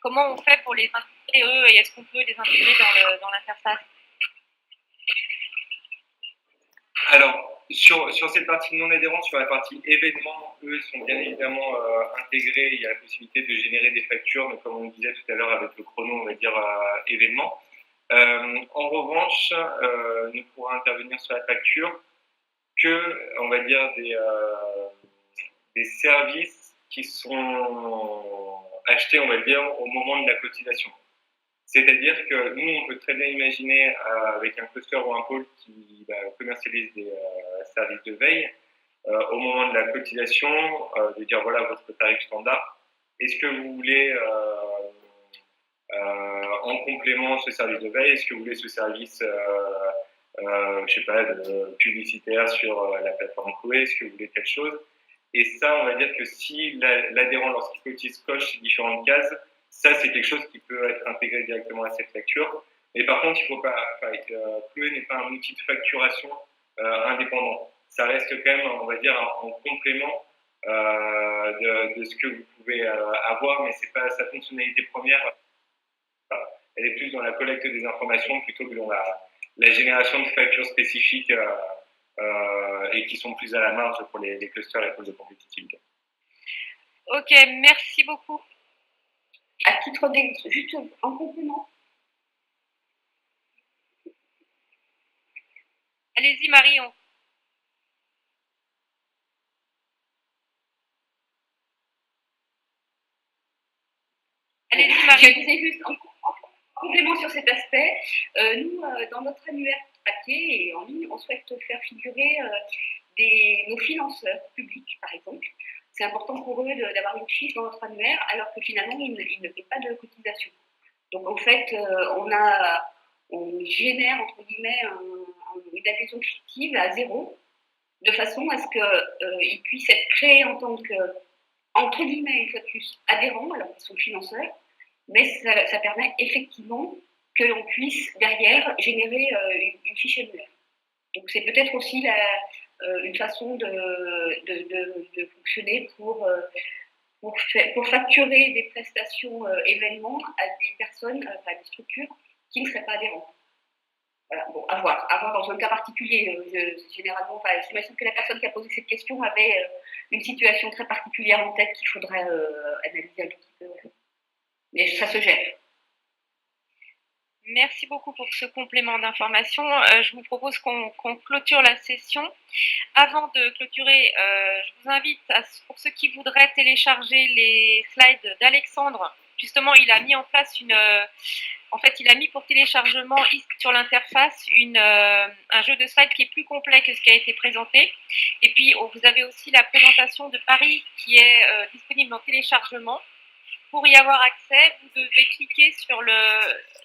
Comment on fait pour les intégrer eux et est-ce qu'on peut les intégrer dans l'interface? Alors, sur cette partie non-adhérents, sur la partie événements, eux sont bien évidemment intégrés. Il y a la possibilité de générer des factures, mais comme on le disait tout à l'heure avec le chrono, on va dire événements. En revanche, ne pourra intervenir sur la facture que, on va dire, des services qui sont achetés, on va dire, au moment de la cotisation. C'est-à-dire que nous, on peut très bien imaginer avec un cluster ou un pôle qui commercialise des services de veille, au moment de la cotisation, de dire voilà votre tarif standard. Est-ce que vous voulez en complément ce service de veille, est-ce que vous voulez ce service je sais pas, publicitaire sur la plateforme Chloé, est-ce que vous voulez quelque chose? Et ça, on va dire que si l'adhérent, lorsqu'il cotise, coche ces différentes cases, ça, c'est quelque chose qui peut être intégré directement à cette facture. Mais par contre, il faut pas, Chloé n'est pas un outil de facturation indépendant. Ça reste quand même, on va dire, en complément de ce que vous pouvez avoir, mais c'est pas sa fonctionnalité première. Elle est plus dans la collecte des informations plutôt que dans la génération de factures spécifiques et qui sont plus à la marge pour les clusters et pour de compétitivité. Ok, merci beaucoup. À titre d'exemple, juste en complément. Allez-y, Marion. Allez-y, Marion. Je disais juste en complément sur cet aspect, nous, dans notre annuaire papier et en ligne, on souhaite faire figurer nos financeurs publics, par exemple. C'est important pour eux d'avoir une fiche dans notre annuaire, alors que finalement, ils ne paient pas de cotisation. Donc, en fait, on génère, entre guillemets, une adhésion fictive à zéro, de façon à ce qu'ils puissent être créés en tant que, entre guillemets, une fois de plus, adhérents, alors qu'ils sont financeurs, mais ça permet effectivement que l'on puisse derrière générer une fiche annuaire. Donc c'est peut-être aussi une façon de fonctionner pour facturer des prestations événements à des personnes, à des structures qui ne seraient pas adhérentes. Voilà, bon, à voir dans un cas particulier. Généralement, j'imagine que la personne qui a posé cette question avait une situation très particulière en tête qu'il faudrait analyser un tout petit peu. Mais ça se gère. Merci beaucoup pour ce complément d'information. Je vous propose qu'on clôture la session. Avant de clôturer, je vous invite, pour ceux qui voudraient télécharger les slides d'Alexandre, justement, il a mis en place il a mis pour téléchargement sur l'interface un jeu de slides qui est plus complet que ce qui a été présenté. Et puis, vous avez aussi la présentation de Paris qui est disponible en téléchargement. Pour y avoir accès, vous devez cliquer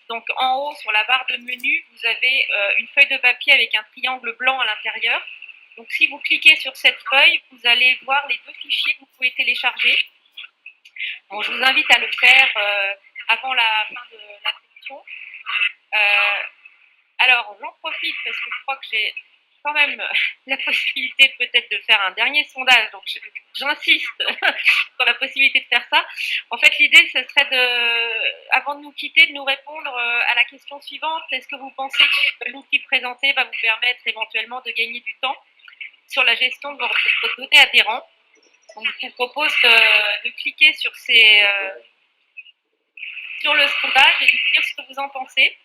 donc en haut sur la barre de menu, vous avez une feuille de papier avec un triangle blanc à l'intérieur. Donc si vous cliquez sur cette feuille, vous allez voir les 2 fichiers que vous pouvez télécharger. Bon, je vous invite à le faire avant la fin de la session. Alors, j'en profite parce que je crois que j'ai quand même la possibilité peut-être de faire un dernier sondage, donc j'insiste sur la possibilité de faire ça. En fait, l'idée, ce serait avant de nous quitter, de nous répondre à la question suivante. Est-ce que vous pensez que l'outil présenté va vous permettre éventuellement de gagner du temps sur la gestion de votre données adhérents? Donc, je vous propose de cliquer sur le sondage et de dire ce que vous en pensez.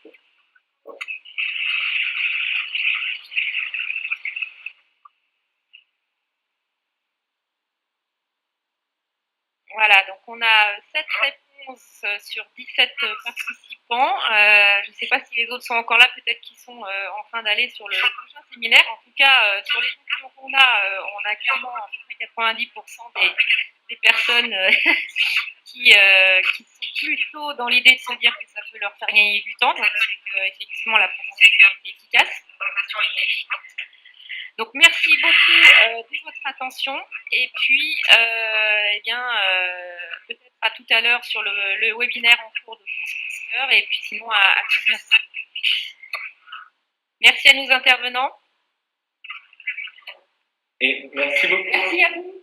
Voilà, donc on a 7 réponses sur 17 participants. Je ne sais pas si les autres sont encore là, peut-être qu'ils sont en train d'aller sur le prochain séminaire. En tout cas, sur les conclusions qu'on a clairement à peu près 90% des personnes qui sont plutôt dans l'idée de se dire que ça peut leur faire gagner du temps. Donc, c'est qu'effectivement, la présentation est efficace. Donc, merci beaucoup de votre attention. Et puis, peut-être à tout à l'heure sur le webinaire en cours de France Master. Et puis, sinon, à tout bientôt. Merci à nos intervenants. Et merci beaucoup. Merci à vous.